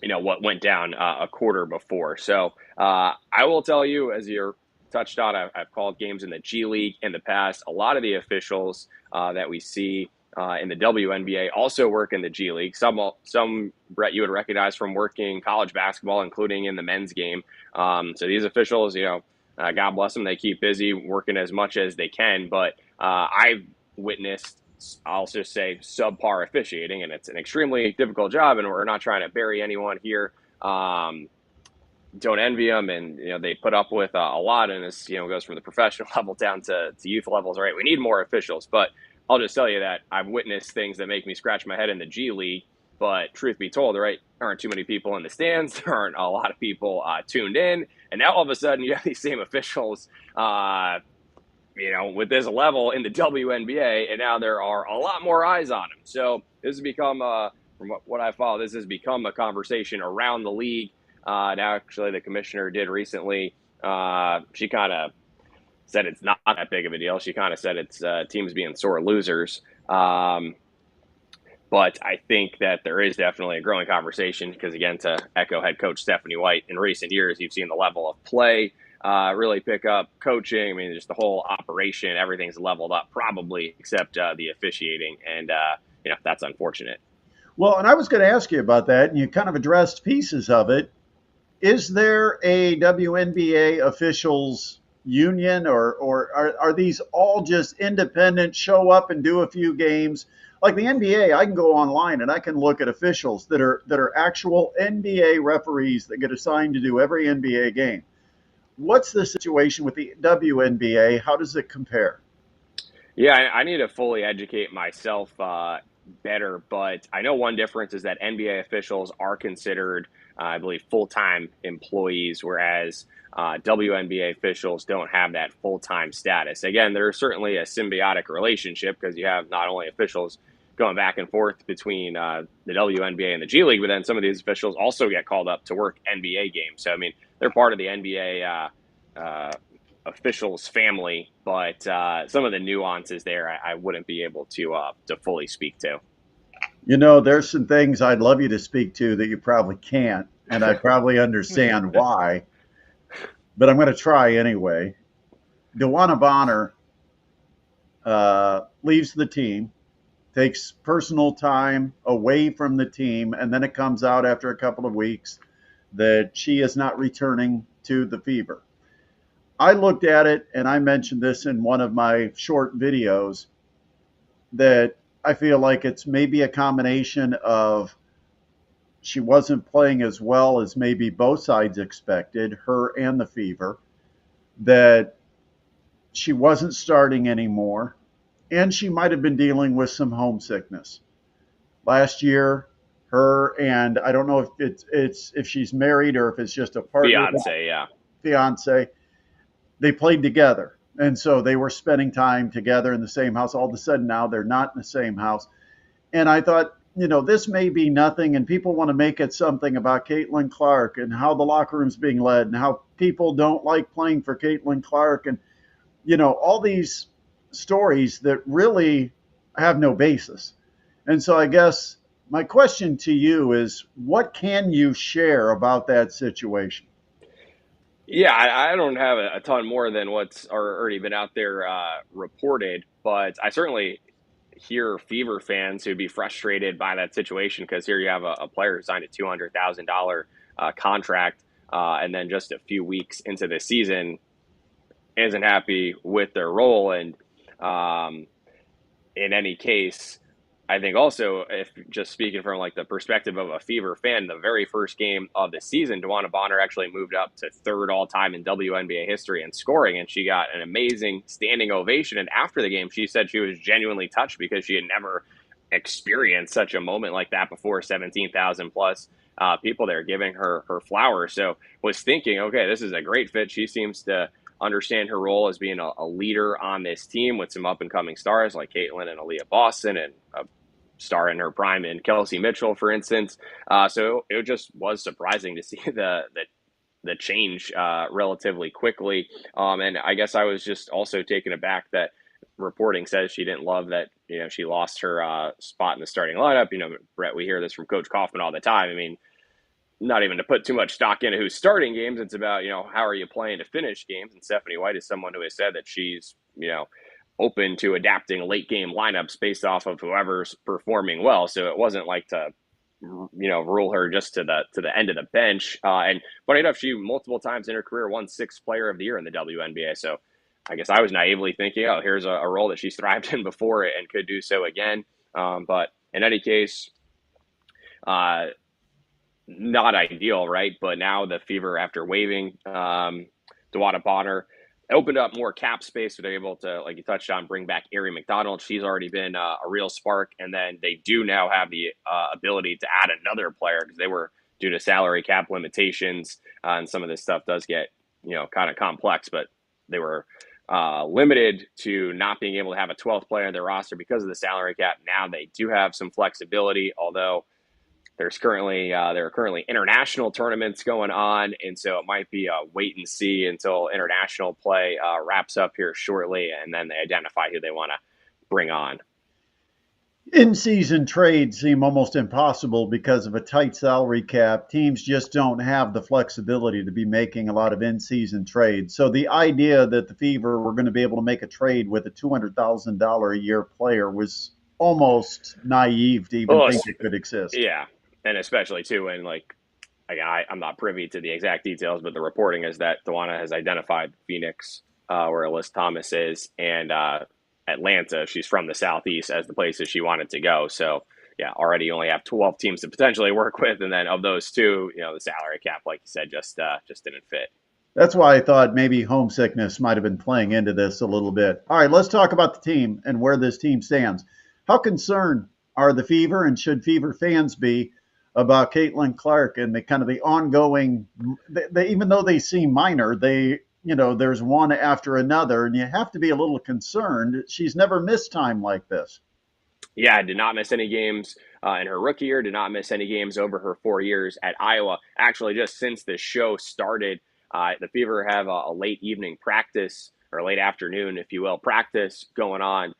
[SPEAKER 4] what went down a quarter before. So I will tell you, as you're touched on, I've called games in the G League in the past. A lot of the officials that we see in the WNBA also work in the G League. Some, Brett, you would recognize from working college basketball, including in the men's game. So these officials, God bless them, they keep busy working as much as they can. But I've witnessed, I'll just say, subpar officiating, and it's an extremely difficult job, and we're not trying to bury anyone here. Don't envy them, and they put up with a lot, and this goes from the professional level down to youth levels, right? We need more officials, but I'll just tell you that I've witnessed things that make me scratch my head in the G League. But truth be told, right, there aren't too many people in the stands. There aren't a lot of people tuned in, and now all of a sudden you have these same officials with this level in the WNBA, and now there are a lot more eyes on him. So this has become, from what I follow, this has become a conversation around the league. And actually, the commissioner did recently. She kind of said it's not that big of a deal. She kind of said it's teams being sore losers. But I think that there is definitely a growing conversation because, again, to echo head coach Stephanie White, in recent years, you've seen the level of play really pick up, coaching. I mean, just the whole operation, everything's leveled up probably except the officiating. And, that's unfortunate.
[SPEAKER 1] Well, and I was going to ask you about that, and you kind of addressed pieces of it. Is there a WNBA officials union, or are these all just independent, show up and do a few games? Like the NBA, I can go online and I can look at officials that are actual NBA referees that get assigned to do every NBA game. What's the situation with the WNBA? How does it compare?
[SPEAKER 4] Yeah, I need to fully educate myself better, but I know one difference is that NBA officials are considered, I believe, full-time employees, whereas WNBA officials don't have that full-time status. Again, there's certainly a symbiotic relationship because you have not only officials going back and forth between the WNBA and the G League, but then some of these officials also get called up to work NBA games. So, I mean, they're part of the NBA officials family, but some of the nuances there I wouldn't be able to fully speak to.
[SPEAKER 1] There's some things I'd love you to speak to that you probably can't, and I probably understand why, but I'm going to try anyway. DeWanna Bonner leaves the team, takes personal time away from the team, and then it comes out after a couple of weeks that she is not returning to the Fever. I looked at it, and I mentioned this in one of my short videos, that I feel like it's maybe a combination of she wasn't playing as well as maybe both sides expected, her and the Fever, that she wasn't starting anymore, and she might have been dealing with some homesickness. Last year, her and I don't know if it's if she's married or if it's just a partner.
[SPEAKER 4] Fiance, yeah.
[SPEAKER 1] Fiance. They played together. And so they were spending time together in the same house. All of a sudden now they're not in the same house. And I thought, this may be nothing, and people want to make it something about Caitlin Clark and how the locker room's being led and how people don't like playing for Caitlin Clark and, all these stories that really have no basis. And so I guess my question to you is, what can you share about that situation?
[SPEAKER 4] Yeah, I don't have a ton more than what's already been out there reported, but I certainly hear Fever fans who'd be frustrated by that situation because here you have a player who signed a $200,000 contract, and then just a few weeks into the season isn't happy with their role. And in any case, I think also, if just speaking from like the perspective of a Fever fan, the very first game of the season, DeWanna Bonner actually moved up to third all time in WNBA history in scoring, and she got an amazing standing ovation. And after the game, she said she was genuinely touched because she had never experienced such a moment like that before. 17,000 plus people there giving her flowers. So was thinking, okay, this is a great fit. She seems to understand her role as being a leader on this team with some up and coming stars like Caitlin and Aaliyah Boston and a star in her prime in Kelsey Mitchell, for instance. So it just was surprising to see the change relatively quickly. And I guess I was just also taken aback that reporting says she didn't love that, she lost her spot in the starting lineup. Brett, we hear this from Coach Kaufman all the time. I mean, not even to put too much stock into who's starting games. It's about, how are you playing to finish games? And Stephanie White is someone who has said that she's, open to adapting late game lineups based off of whoever's performing well. So it wasn't like to, rule her just to the end of the bench. And funny enough, she multiple times in her career won 6th Player of the Year in the WNBA. So I guess I was naively thinking, oh, here's a role that she's thrived in before and could do so again. But in any case, not ideal, right? But now the Fever, after waiving DeWanna Bonner, opened up more cap space, so they're able to, like you touched on, bring back Ari McDonald. She's already been a real spark, and then they do now have the ability to add another player because they were due to salary cap limitations, and some of this stuff does get kind of complex, but they were limited to not being able to have a 12th player in their roster because of the salary cap. Now they do have some flexibility, although there are currently international tournaments going on, and so it might be a wait and see until international play wraps up here shortly, and then they identify who they want to bring on.
[SPEAKER 1] In-season trades seem almost impossible because of a tight salary cap. Teams just don't have the flexibility to be making a lot of in-season trades. So the idea that the Fever were going to be able to make a trade with a $200,000 a year player was almost naive to even think it could exist.
[SPEAKER 4] Yeah. And especially, too, when, I'm not privy to the exact details, but the reporting is that DeWanna has identified Phoenix, where Alyssa Thomas is, and Atlanta, she's from the Southeast, as the places she wanted to go. So, yeah, already you only have 12 teams to potentially work with. And then of those two, the salary cap, like you said, just didn't fit.
[SPEAKER 1] That's why I thought maybe homesickness might have been playing into this a little bit. All right, let's talk about the team and where this team stands. How concerned are the Fever, and should Fever fans be, about Caitlin Clark and the kind of the ongoing, even though they seem minor, there's one after another, and you have to be a little concerned. She's never missed time like this.
[SPEAKER 4] Yeah, did not miss any games in her rookie year, did not miss any games over her 4 years at Iowa. Actually, just since the show started, the Fever have a late evening practice, or late afternoon, if you will, practice going on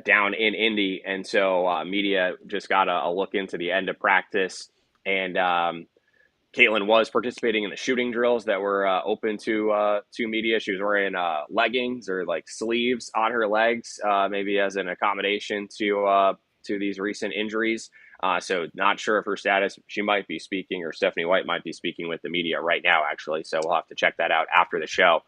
[SPEAKER 4] down in Indy, and so media just got a look into the end of practice, and Caitlin was participating in the shooting drills that were open to media. She was wearing leggings or like sleeves on her legs, maybe as an accommodation to these recent injuries. So not sure of her status. She might be speaking, or Stephanie White might be speaking with the media right now, actually. So we'll have to check that out after the show.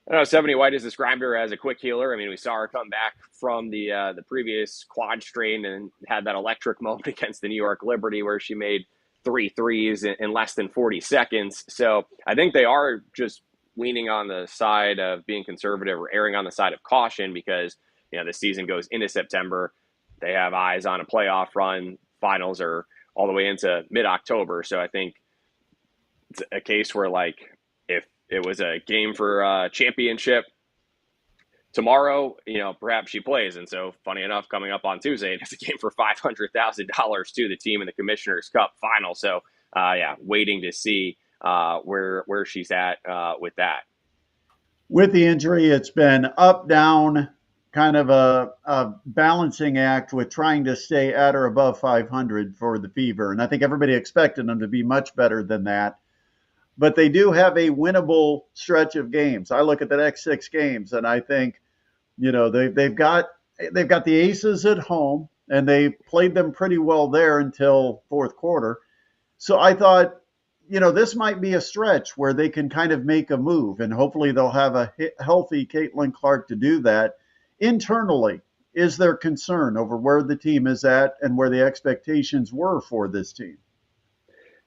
[SPEAKER 4] I know Stephanie White has described her as a quick healer. I mean, we saw her come back from the previous quad strain and had that electric moment against the New York Liberty where she made 3 threes in less than 40 seconds. So I think they are just leaning on the side of being conservative, or erring on the side of caution, because the season goes into September. They have eyes on a playoff run. Finals are all the way into mid-October. So I think it's a case where, like, it was a game for championship. Tomorrow, perhaps she plays. And so, funny enough, coming up on Tuesday, it's a game for $500,000 to the team in the Commissioner's Cup final. So, waiting to see where she's at with that.
[SPEAKER 1] With the injury, it's been up, down, kind of a balancing act with trying to stay at or above 500 for the Fever. And I think everybody expected them to be much better than that. But they do have a winnable stretch of games. I look at the next 6 games and I think, they've got the Aces at home, and they played them pretty well there until fourth quarter. So I thought, this might be a stretch where they can kind of make a move, and hopefully they'll have a healthy Caitlin Clark to do that. Internally, is there concern over where the team is at and where the expectations were for this team?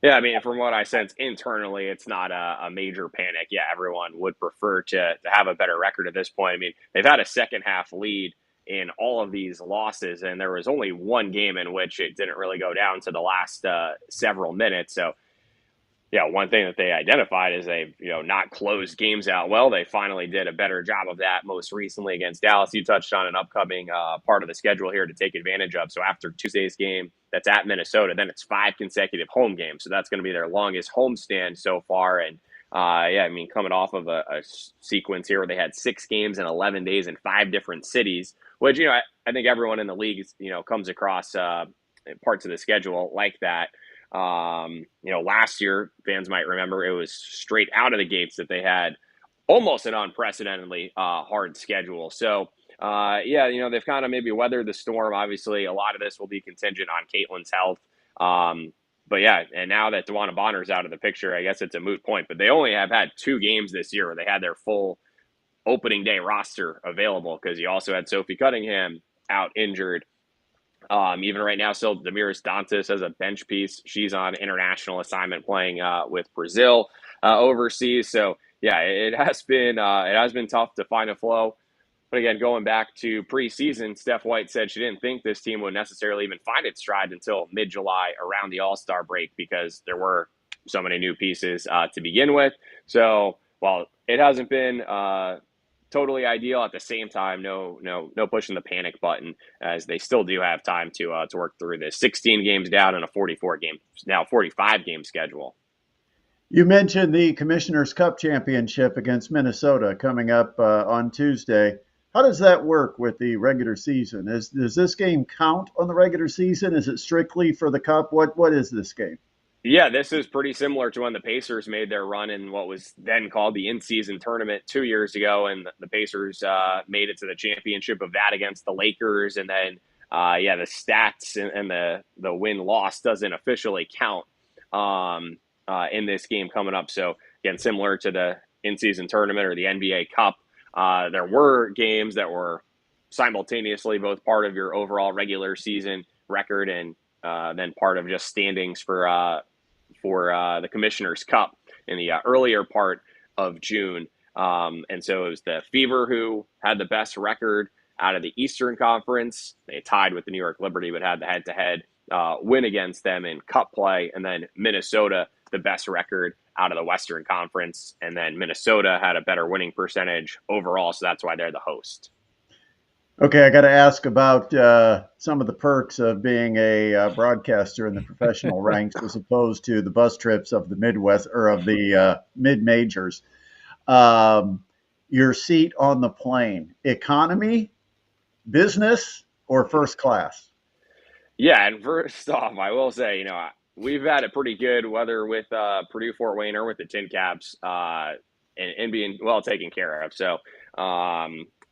[SPEAKER 4] Yeah, I mean, from what I sense internally, it's not a major panic. Yeah, everyone would prefer to have a better record at this point. I mean, they've had a second half lead in all of these losses, and there was only one game in which it didn't really go down to the last several minutes. So, yeah, one thing that they identified is they've not closed games out well. They finally did a better job of that most recently against Dallas. You touched on an upcoming part of the schedule here to take advantage of. So after Tuesday's game, that's at Minnesota, then it's 5 consecutive home games. So that's going to be their longest homestand so far. And coming off of a sequence here where they had 6 games in 11 days in 5 different cities, which I think everyone in the league comes across parts of the schedule like that. Last year, fans might remember, it was straight out of the gates that they had almost an unprecedentedly hard schedule. So, they've kind of maybe weathered the storm. Obviously, a lot of this will be contingent on Caitlin's health. And now that DeWanna Bonner's out of the picture, I guess it's a moot point. But they only have had 2 games this year where they had their full opening day roster available, because you also had Sophie Cunningham out injured. Even right now, still Damiris Dantas as a bench piece. She's on international assignment playing with Brazil overseas. So yeah, it has been tough to find a flow. But again, going back to preseason, Steph White said she didn't think this team would necessarily even find its stride until mid-July around the All-Star break, because there were so many new pieces to begin with. So while it hasn't been totally ideal, at the same time, no pushing the panic button, as they still do have time to work through this. 16 games down in a 45 game schedule.
[SPEAKER 1] You mentioned the Commissioner's Cup Championship against Minnesota coming up on Tuesday. How does that work with the regular season? Does this game count on the regular season? Is it strictly for the Cup? What is this game?
[SPEAKER 4] Yeah, this is pretty similar to when the Pacers made their run in what was then called the in-season tournament 2 years ago, and the Pacers made it to the championship of that against the Lakers. And then, the stats and the win-loss doesn't officially count in this game coming up. So, again, similar to the in-season tournament or the NBA Cup, there were games that were simultaneously both part of your overall regular season record and then part of just standings for the Commissioner's Cup in the earlier part of June. And so it was the Fever who had the best record out of the Eastern Conference. They tied with the New York Liberty, but had the head-to-head win against them in Cup play. And then Minnesota, the best record out of the Western Conference. And then Minnesota had a better winning percentage overall, so that's why they're the host.
[SPEAKER 1] Okay, I got to ask about some of the perks of being a broadcaster in the professional ranks as opposed to the bus trips of the Midwest or of the mid-majors. Your seat on the plane, economy, business, or first class?
[SPEAKER 4] Yeah, and first off, I will say, we've had it pretty good, whether with Purdue Fort Wayne or with the Tin Caps, and being well taken care of. So,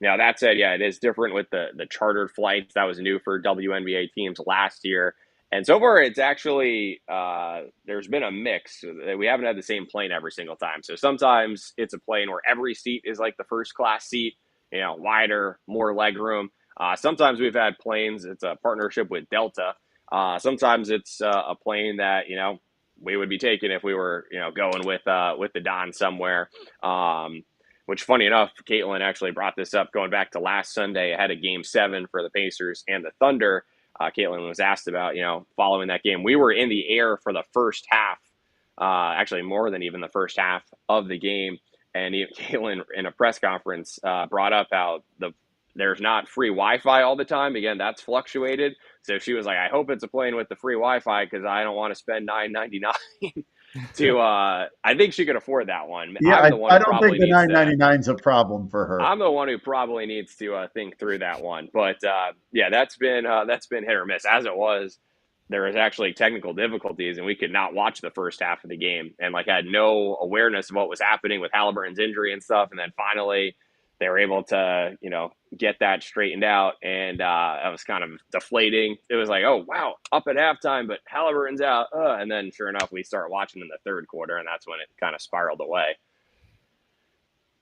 [SPEAKER 4] now, that said, yeah, it is different with the chartered flights. That was new for WNBA teams last year. And so far, it's actually, there's been a mix. We haven't had the same plane every single time. So sometimes it's a plane where every seat is like the first class seat, wider, more legroom. Sometimes we've had planes, it's a partnership with Delta. Sometimes it's a plane that, we would be taking if we were, going with the Don somewhere. Which, funny enough, Caitlin actually brought this up going back to last Sunday ahead of Game 7 for the Pacers and the Thunder. Caitlin was asked about, following that game. We were in the air for the first half, actually more than even the first half of the game. And Caitlin, in a press conference, brought up how there's not free Wi-Fi all the time. Again, that's fluctuated. So she was like, I hope it's a plane with the free Wi-Fi because I don't want to spend $9.99 to. I think she could afford that one.
[SPEAKER 1] Yeah,
[SPEAKER 4] I'm the one
[SPEAKER 1] I
[SPEAKER 4] who
[SPEAKER 1] don't think
[SPEAKER 4] probably
[SPEAKER 1] the
[SPEAKER 4] needs to.
[SPEAKER 1] 9.99 is a problem for her.
[SPEAKER 4] I'm the one who probably needs to think through that one. But yeah, that's been hit or miss. As it was, there was actually technical difficulties, and we could not watch the first half of the game, and like I had no awareness of what was happening with Halliburton's injury and stuff. And then finally, they were able to get that straightened out, and that was kind of deflating. It was like, oh wow, up at halftime, but Halliburton's out, and then sure enough, we start watching in the third quarter, and that's when it kind of spiraled away.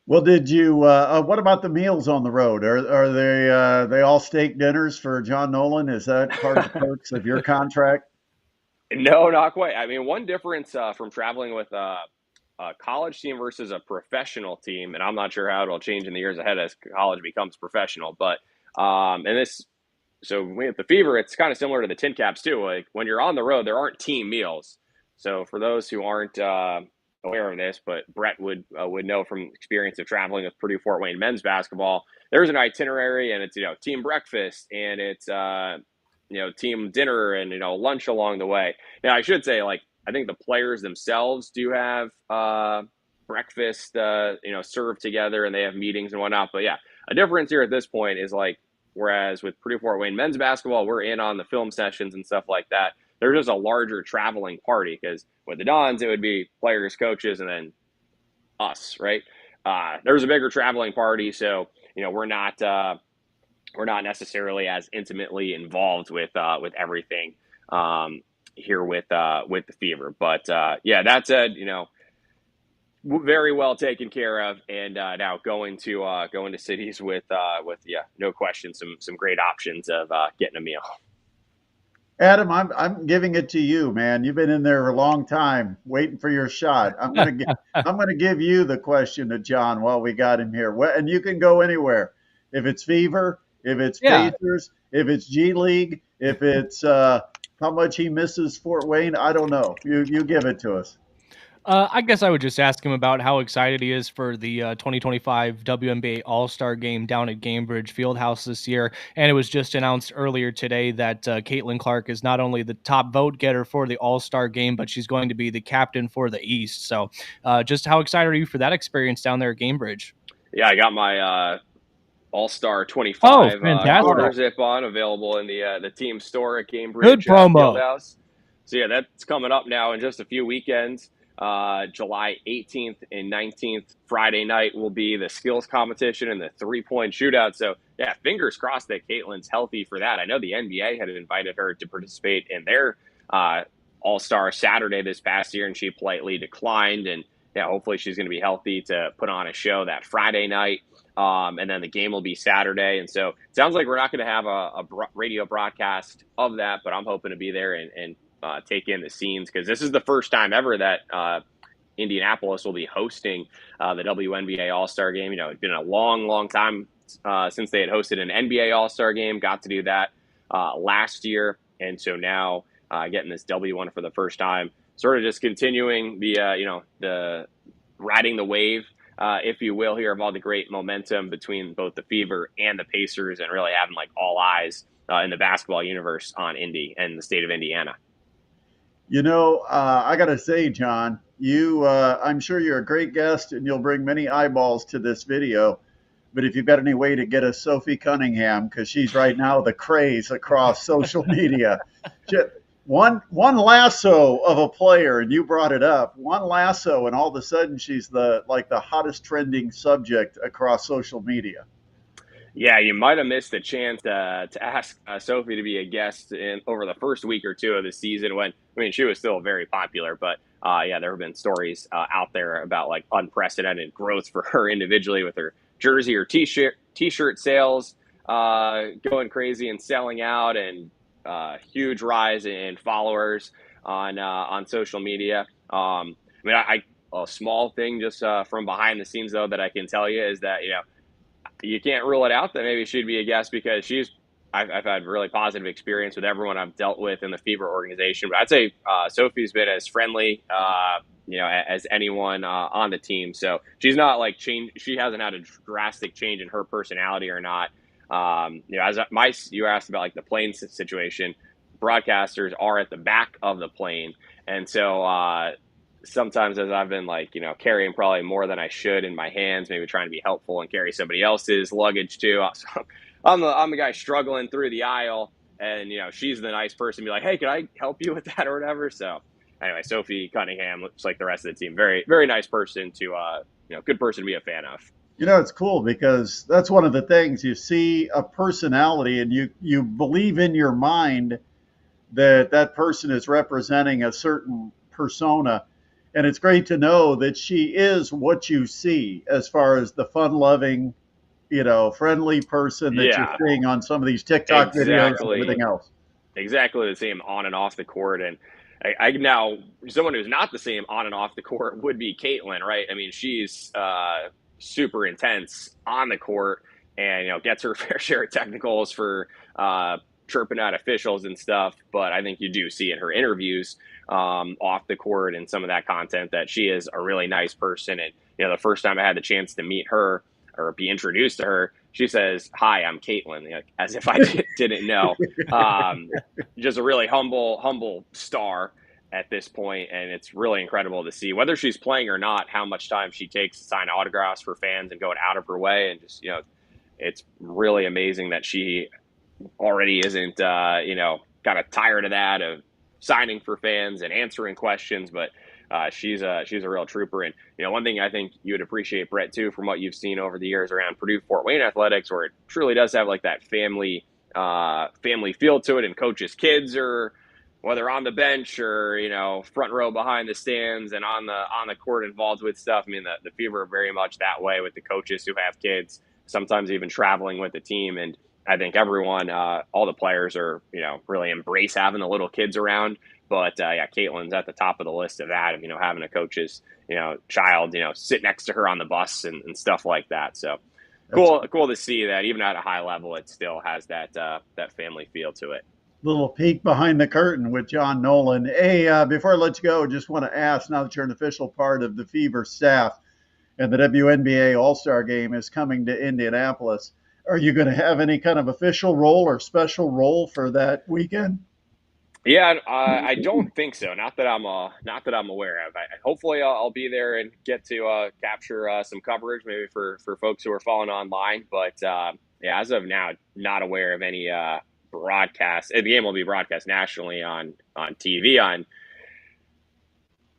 [SPEAKER 1] Well, did you? What about the meals on the road? Are they all steak dinners for John Nolan? Is that part of the perks of your contract?
[SPEAKER 4] No, not quite. I mean, one difference from traveling with a college team versus a professional team, and I'm not sure how it'll change in the years ahead as college becomes professional. But and this, so with the Fever, it's kind of similar to the Tin Caps too. Like when you're on the road, there aren't team meals. So for those who aren't aware of this, but Brett would know from experience of traveling with Purdue Fort Wayne men's basketball. There's an itinerary, and it's team breakfast, and it's team dinner, and lunch along the way. Now I should say, like, I think the players themselves do have breakfast served together, and they have meetings and whatnot. But yeah, a difference here at this point is like, whereas with Purdue Fort Wayne men's basketball, we're in on the film sessions and stuff like that. There's just a larger traveling party, because with the Dons, it would be players, coaches, and then us, right? There's a bigger traveling party, so we're not necessarily as intimately involved with everything here with the Fever. But yeah, that said, very well taken care of, and now going to cities with no question, some great options of getting a meal.
[SPEAKER 1] Adam, I'm giving it to you, man. You've been in there a long time, waiting for your shot. I'm gonna give you the question to John while we got him here. And you can go anywhere. If it's Fever, if it's Pacers, if it's G League, if it's how much he misses Fort Wayne, I don't know. You give it to us.
[SPEAKER 2] I guess I would just ask him about how excited he is for the 2025 WNBA All-Star Game down at Gainbridge Fieldhouse this year. And it was just announced earlier today that Caitlin Clark is not only the top vote getter for the All-Star Game, but she's going to be the captain for the East. So just how excited are you for that experience down there at Gainbridge?
[SPEAKER 4] Yeah, I got my All-Star 25 quarter zip on, available in the team store at Gainbridge
[SPEAKER 2] Good promo.
[SPEAKER 4] Fieldhouse. So yeah, that's coming up now in just a few weekends. July 18th and 19th, Friday night, will be the skills competition and the 3-point shootout. So yeah, fingers crossed that Caitlin's healthy for that. I know the NBA had invited her to participate in their All-Star Saturday this past year, and she politely declined. And yeah, hopefully she's going to be healthy to put on a show that Friday night. And then the game will be Saturday. And so it sounds like we're not going to have a radio broadcast of that, but I'm hoping to be there and take in the scenes, because this is the first time ever that Indianapolis will be hosting the WNBA All-Star Game. It's been a long, long time since they had hosted an NBA All-Star Game. Got to do that last year. And so now getting this W one for the first time, sort of just continuing the riding the wave, if you will, here, of all the great momentum between both the Fever and the Pacers, and really having like all eyes in the basketball universe on Indy and the state of Indiana.
[SPEAKER 1] I got to say, John, I'm sure you're a great guest and you'll bring many eyeballs to this video. But if you've got any way to get us Sophie Cunningham, because she's right now the craze across social media. One lasso of a player, and you brought it up, one lasso, and all of a sudden she's the hottest trending subject across social media.
[SPEAKER 4] Yeah, you might have missed the chance to ask Sophie to be a guest over the first week or two of the season, when, I mean, she was still very popular. But yeah, there have been stories out there about like unprecedented growth for her individually, with her jersey or t-shirt sales going crazy and selling out, and huge rise in followers on social media. I mean, a small thing just from behind the scenes, though, that I can tell you is that, you can't rule it out that maybe she'd be a guest, because she's I've had really positive experience with everyone I've dealt with in the Fever organization. But I'd say Sophie's been as friendly, as anyone on the team. So she's not like changed. She hasn't had a drastic change in her personality or not. You asked about like the plane situation. Broadcasters are at the back of the plane, and so sometimes as I've been like carrying probably more than I should in my hands, maybe trying to be helpful and carry somebody else's luggage too. So I'm the guy struggling through the aisle, and she's the nice person to be like, hey, can I help you with that or whatever? So anyway, Sophie Cunningham looks like the rest of the team. Very, very nice person to good person to be a fan of.
[SPEAKER 1] It's cool because that's one of the things. You see a personality and you believe in your mind that person is representing a certain persona. And it's great to know that she is what you see as far as the fun-loving, friendly person that you're seeing on some of these TikTok videos and everything else.
[SPEAKER 4] Exactly the same on and off the court. And I now, someone who's not the same on and off the court would be Caitlin, right? I mean, she's super intense on the court and, gets her fair share of technicals for chirping at officials and stuff. But I think you do see in her interviews off the court and some of that content that she is a really nice person. And, the first time I had the chance to meet her or be introduced to her, she says, hi, I'm Caitlin, as if I didn't know. Just a really humble star at this point, and it's really incredible to see, whether she's playing or not, how much time she takes to sign autographs for fans and going out of her way. And just, it's really amazing that she already isn't, kind of tired of that, of signing for fans and answering questions, but she's a real trooper. And one thing I think you would appreciate, Brett, too, from what you've seen over the years around Purdue Fort Wayne athletics, where it truly does have like that family feel to it, and coaches' kids are, whether on the bench or front row behind the stands and on the court involved with stuff. I mean, the Fever are very much that way with the coaches who have kids, sometimes even traveling with the team. And I think everyone, all the players are, really embrace having the little kids around. But Caitlin's at the top of the list of that, of, having a coach's, child, sit next to her on the bus and stuff like that. So cool to see that even at a high level, it still has that family feel to it.
[SPEAKER 1] Little peek behind the curtain with John Nolan. Hey, before I let you go, just want to ask, now that you're an official part of the Fever staff and the WNBA All-Star Game is coming to Indianapolis, are you going to have any kind of official role or special role for that weekend?
[SPEAKER 4] Yeah, I don't think so. Not that I'm aware of. Hopefully, I'll be there and get to capture some coverage, maybe for folks who are following online. But as of now, not aware of any broadcast. The game will be broadcast nationally on TV.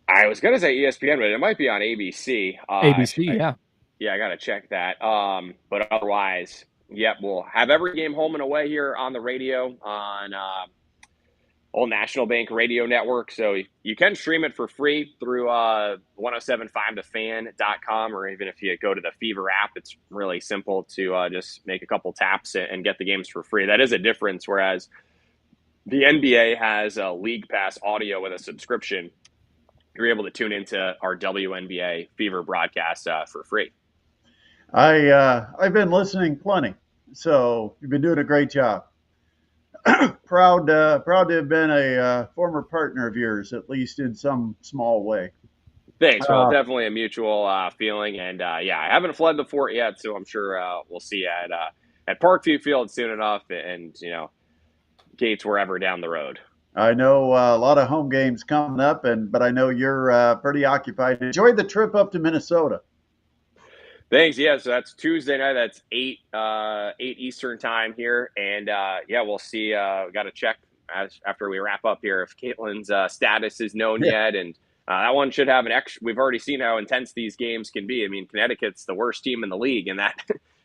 [SPEAKER 4] I was going to say ESPN, but it might be on ABC.
[SPEAKER 2] ABC, yeah.
[SPEAKER 4] Yeah, I got to check that. But otherwise, we'll have every game home and away here on the radio on Old National Bank Radio Network. So you can stream it for free through 1075thefan.com, or even if you go to the Fever app, it's really simple to just make a couple taps and get the games for free. That is a difference, whereas the NBA has a League Pass audio with a subscription. You're able to tune into our WNBA Fever broadcast for free.
[SPEAKER 1] I've been listening plenty, so you've been doing a great job. Proud to have been a former partner of yours, at least in some small way.
[SPEAKER 4] Thanks. Well, definitely a mutual feeling, and I haven't fled the fort yet, so I'm sure we'll see at Parkview Field soon enough, and Gates wherever down the road.
[SPEAKER 1] I know a lot of home games coming up, but I know you're pretty occupied. Enjoy the trip up to Minnesota.
[SPEAKER 4] Thanks. Yeah, so that's Tuesday night. That's 8 Eastern time here, and we'll see. We got to check after we wrap up here if Caitlin's status is known yet, and that one should have an extra. We've already seen how intense these games can be. I mean, Connecticut's the worst team in the league, and that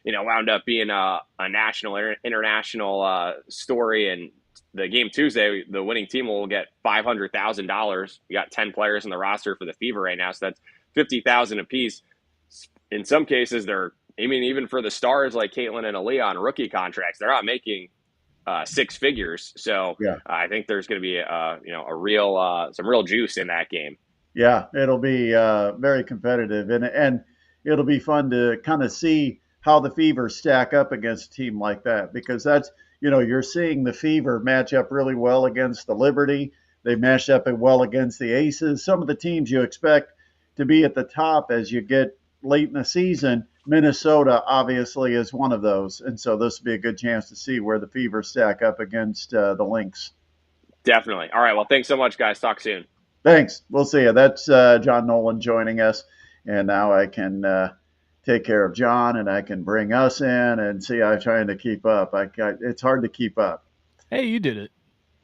[SPEAKER 4] wound up being a national, international story. And the game Tuesday, the winning team will get $500,000. We got 10 players in the roster for the Fever right now, so that's $50,000 apiece. In some cases, even for the stars like Caitlin and Aaliyah on rookie contracts, they're not making six figures. So I think there's going to be some real juice in that game.
[SPEAKER 1] Yeah, it'll be very competitive, and it'll be fun to kind of see how the Fever stack up against a team like that, because that's you're seeing the Fever match up really well against the Liberty. They matched up well against the Aces. Some of the teams you expect to be at the top as you get late in the season, Minnesota obviously is one of those. And so this will be a good chance to see where the Fever stack up against the Lynx.
[SPEAKER 4] Definitely. All right. Well, thanks so much, guys. Talk soon.
[SPEAKER 1] Thanks. We'll see you. That's John Nolan joining us. And now I can take care of John, and I can bring us in and see. I'm trying to keep up. It's hard to keep up.
[SPEAKER 2] Hey, you did it.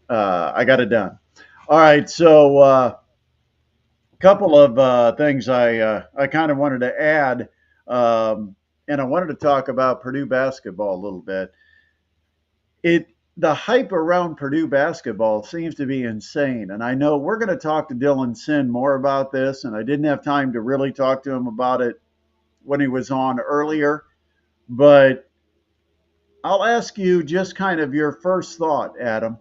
[SPEAKER 1] I got it done. All right. So a couple of things I kind of wanted to add. And I wanted to talk about Purdue basketball a little bit. The hype around Purdue basketball seems to be insane. And I know we're going to talk to Dylan Sinn more about this, and I didn't have time to really talk to him about it when he was on earlier. But I'll ask you just kind of your first thought, Adam,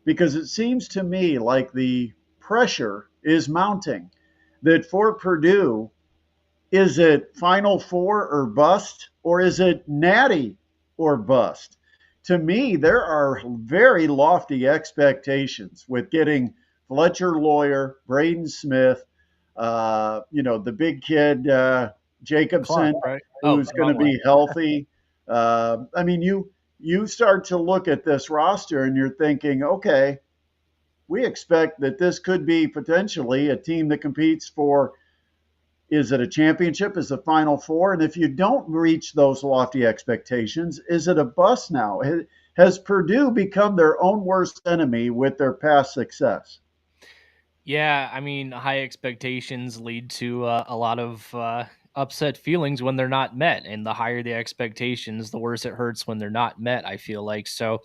[SPEAKER 1] because it seems to me like the pressure is mounting. That for Purdue, is it Final Four or bust, or is it natty or bust? To me, there are very lofty expectations with getting Fletcher Lawyer, Braden Smith, the big kid Jacobson,
[SPEAKER 2] Clark, right?
[SPEAKER 1] who's going to be healthy. I mean, you start to look at this roster and you're thinking, okay, we expect that this could be potentially a team that competes for, is it a championship? Is it Final Four? And if you don't reach those lofty expectations, is it a bust now? Has Purdue become their own worst enemy with their past success?
[SPEAKER 2] Yeah, I mean, high expectations lead to a lot of upset feelings when they're not met. And the higher the expectations, the worse it hurts when they're not met, I feel like. So,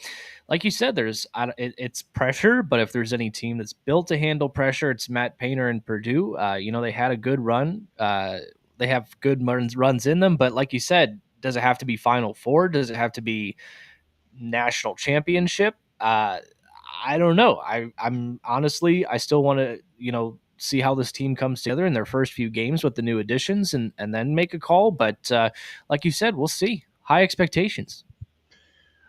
[SPEAKER 2] like you said, it's pressure, but if there's any team that's built to handle pressure, it's Matt Painter and Purdue. They had a good run. They have good runs in them. But like you said, does it have to be Final Four? Does it have to be national championship? I don't know. I'm honestly, I still want to, see how this team comes together in their first few games with the new additions and then make a call. But like you said, we'll see. High expectations.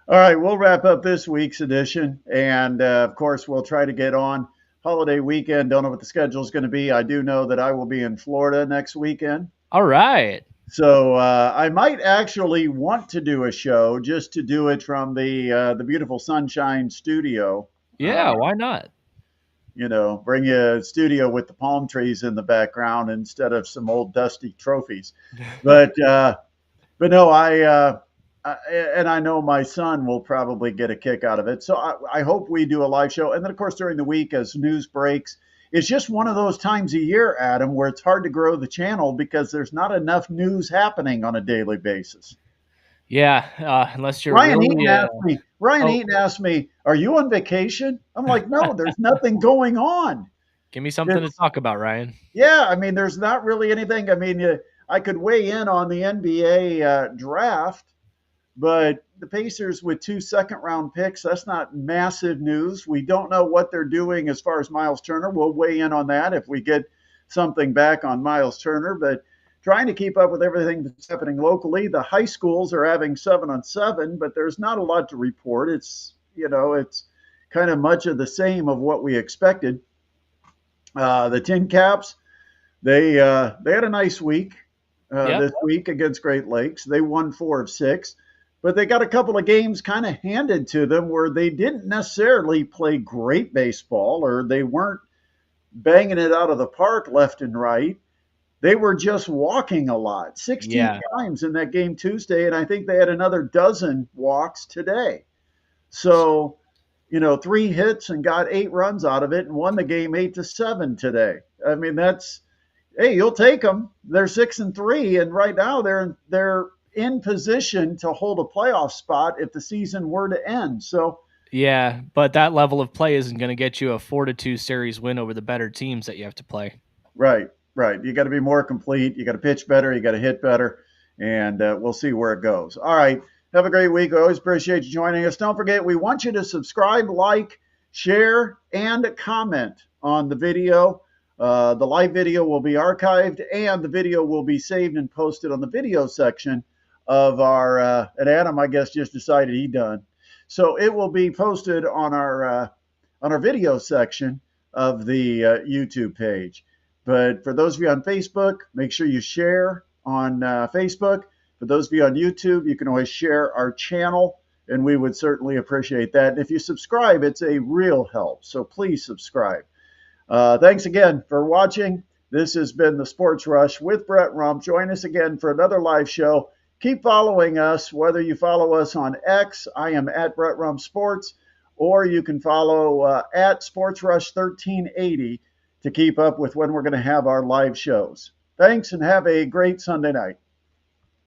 [SPEAKER 1] All right, we'll wrap up this week's edition. And of course, we'll try to get on holiday weekend. Don't know what the schedule is going to be. I do know that I will be in Florida next weekend.
[SPEAKER 2] All right.
[SPEAKER 1] So I might actually want to do a show just to do it from the beautiful Sunshine Studio.
[SPEAKER 2] Yeah, why not?
[SPEAKER 1] Bring you a studio with the palm trees in the background instead of some old dusty trophies. But no, and I know my son will probably get a kick out of it. So I hope we do a live show. And then, of course, during the week as news breaks, it's just one of those times a year, Adam, where it's hard to grow the channel because there's not enough news happening on a daily basis.
[SPEAKER 2] Yeah, unless you're
[SPEAKER 1] Ryan Eaton asked me, "Are you on vacation?" I'm like, "No, there's nothing going on."
[SPEAKER 2] Give me something to talk about, Ryan.
[SPEAKER 1] Yeah, I mean, there's not really anything. I mean, I could weigh in on the NBA draft, but the Pacers with 2 second-round picks, that's not massive news. We don't know what they're doing as far as Miles Turner. We'll weigh in on that if we get something back on Miles Turner, but trying to keep up with everything that's happening locally. The high schools are having 7-on-7, but there's not a lot to report. It's kind of much of the same of what we expected. The Tin Caps, they had a nice week this week against Great Lakes. They won 4 of 6, but they got a couple of games kind of handed to them where they didn't necessarily play great baseball, or they weren't banging it out of the park left and right. They were just walking a lot, 16 times in that game Tuesday, and I think they had another dozen walks today. So, 3 hits and got 8 runs out of it and won the game 8-7 today. I mean, hey, you'll take them. They're 6-3, and right now they're in position to hold a playoff spot if the season were to end. So,
[SPEAKER 2] yeah, but that level of play isn't going to get you a 4-2 series win over the better teams that you have to play.
[SPEAKER 1] Right. You got to be more complete. You got to pitch better. You got to hit better, and we'll see where it goes. All right. Have a great week. We always appreciate you joining us. Don't forget, we want you to subscribe, like, share, and comment on the video. The live video will be archived, and the video will be saved and posted on the video section of our, and Adam, I guess, just decided he's done. So it will be posted on our video section of the YouTube page. But for those of you on Facebook, make sure you share on Facebook. For those of you on YouTube, you can always share our channel, and we would certainly appreciate that. And if you subscribe, it's a real help. So please subscribe. Thanks again for watching. This has been the Sports Rush with Brett Rump. Join us again for another live show. Keep following us, whether you follow us on X, I am at Brett Rump Sports, or you can follow at Sports Rush 1380 to keep up with when we're going to have our live shows. Thanks, and have a great Sunday night.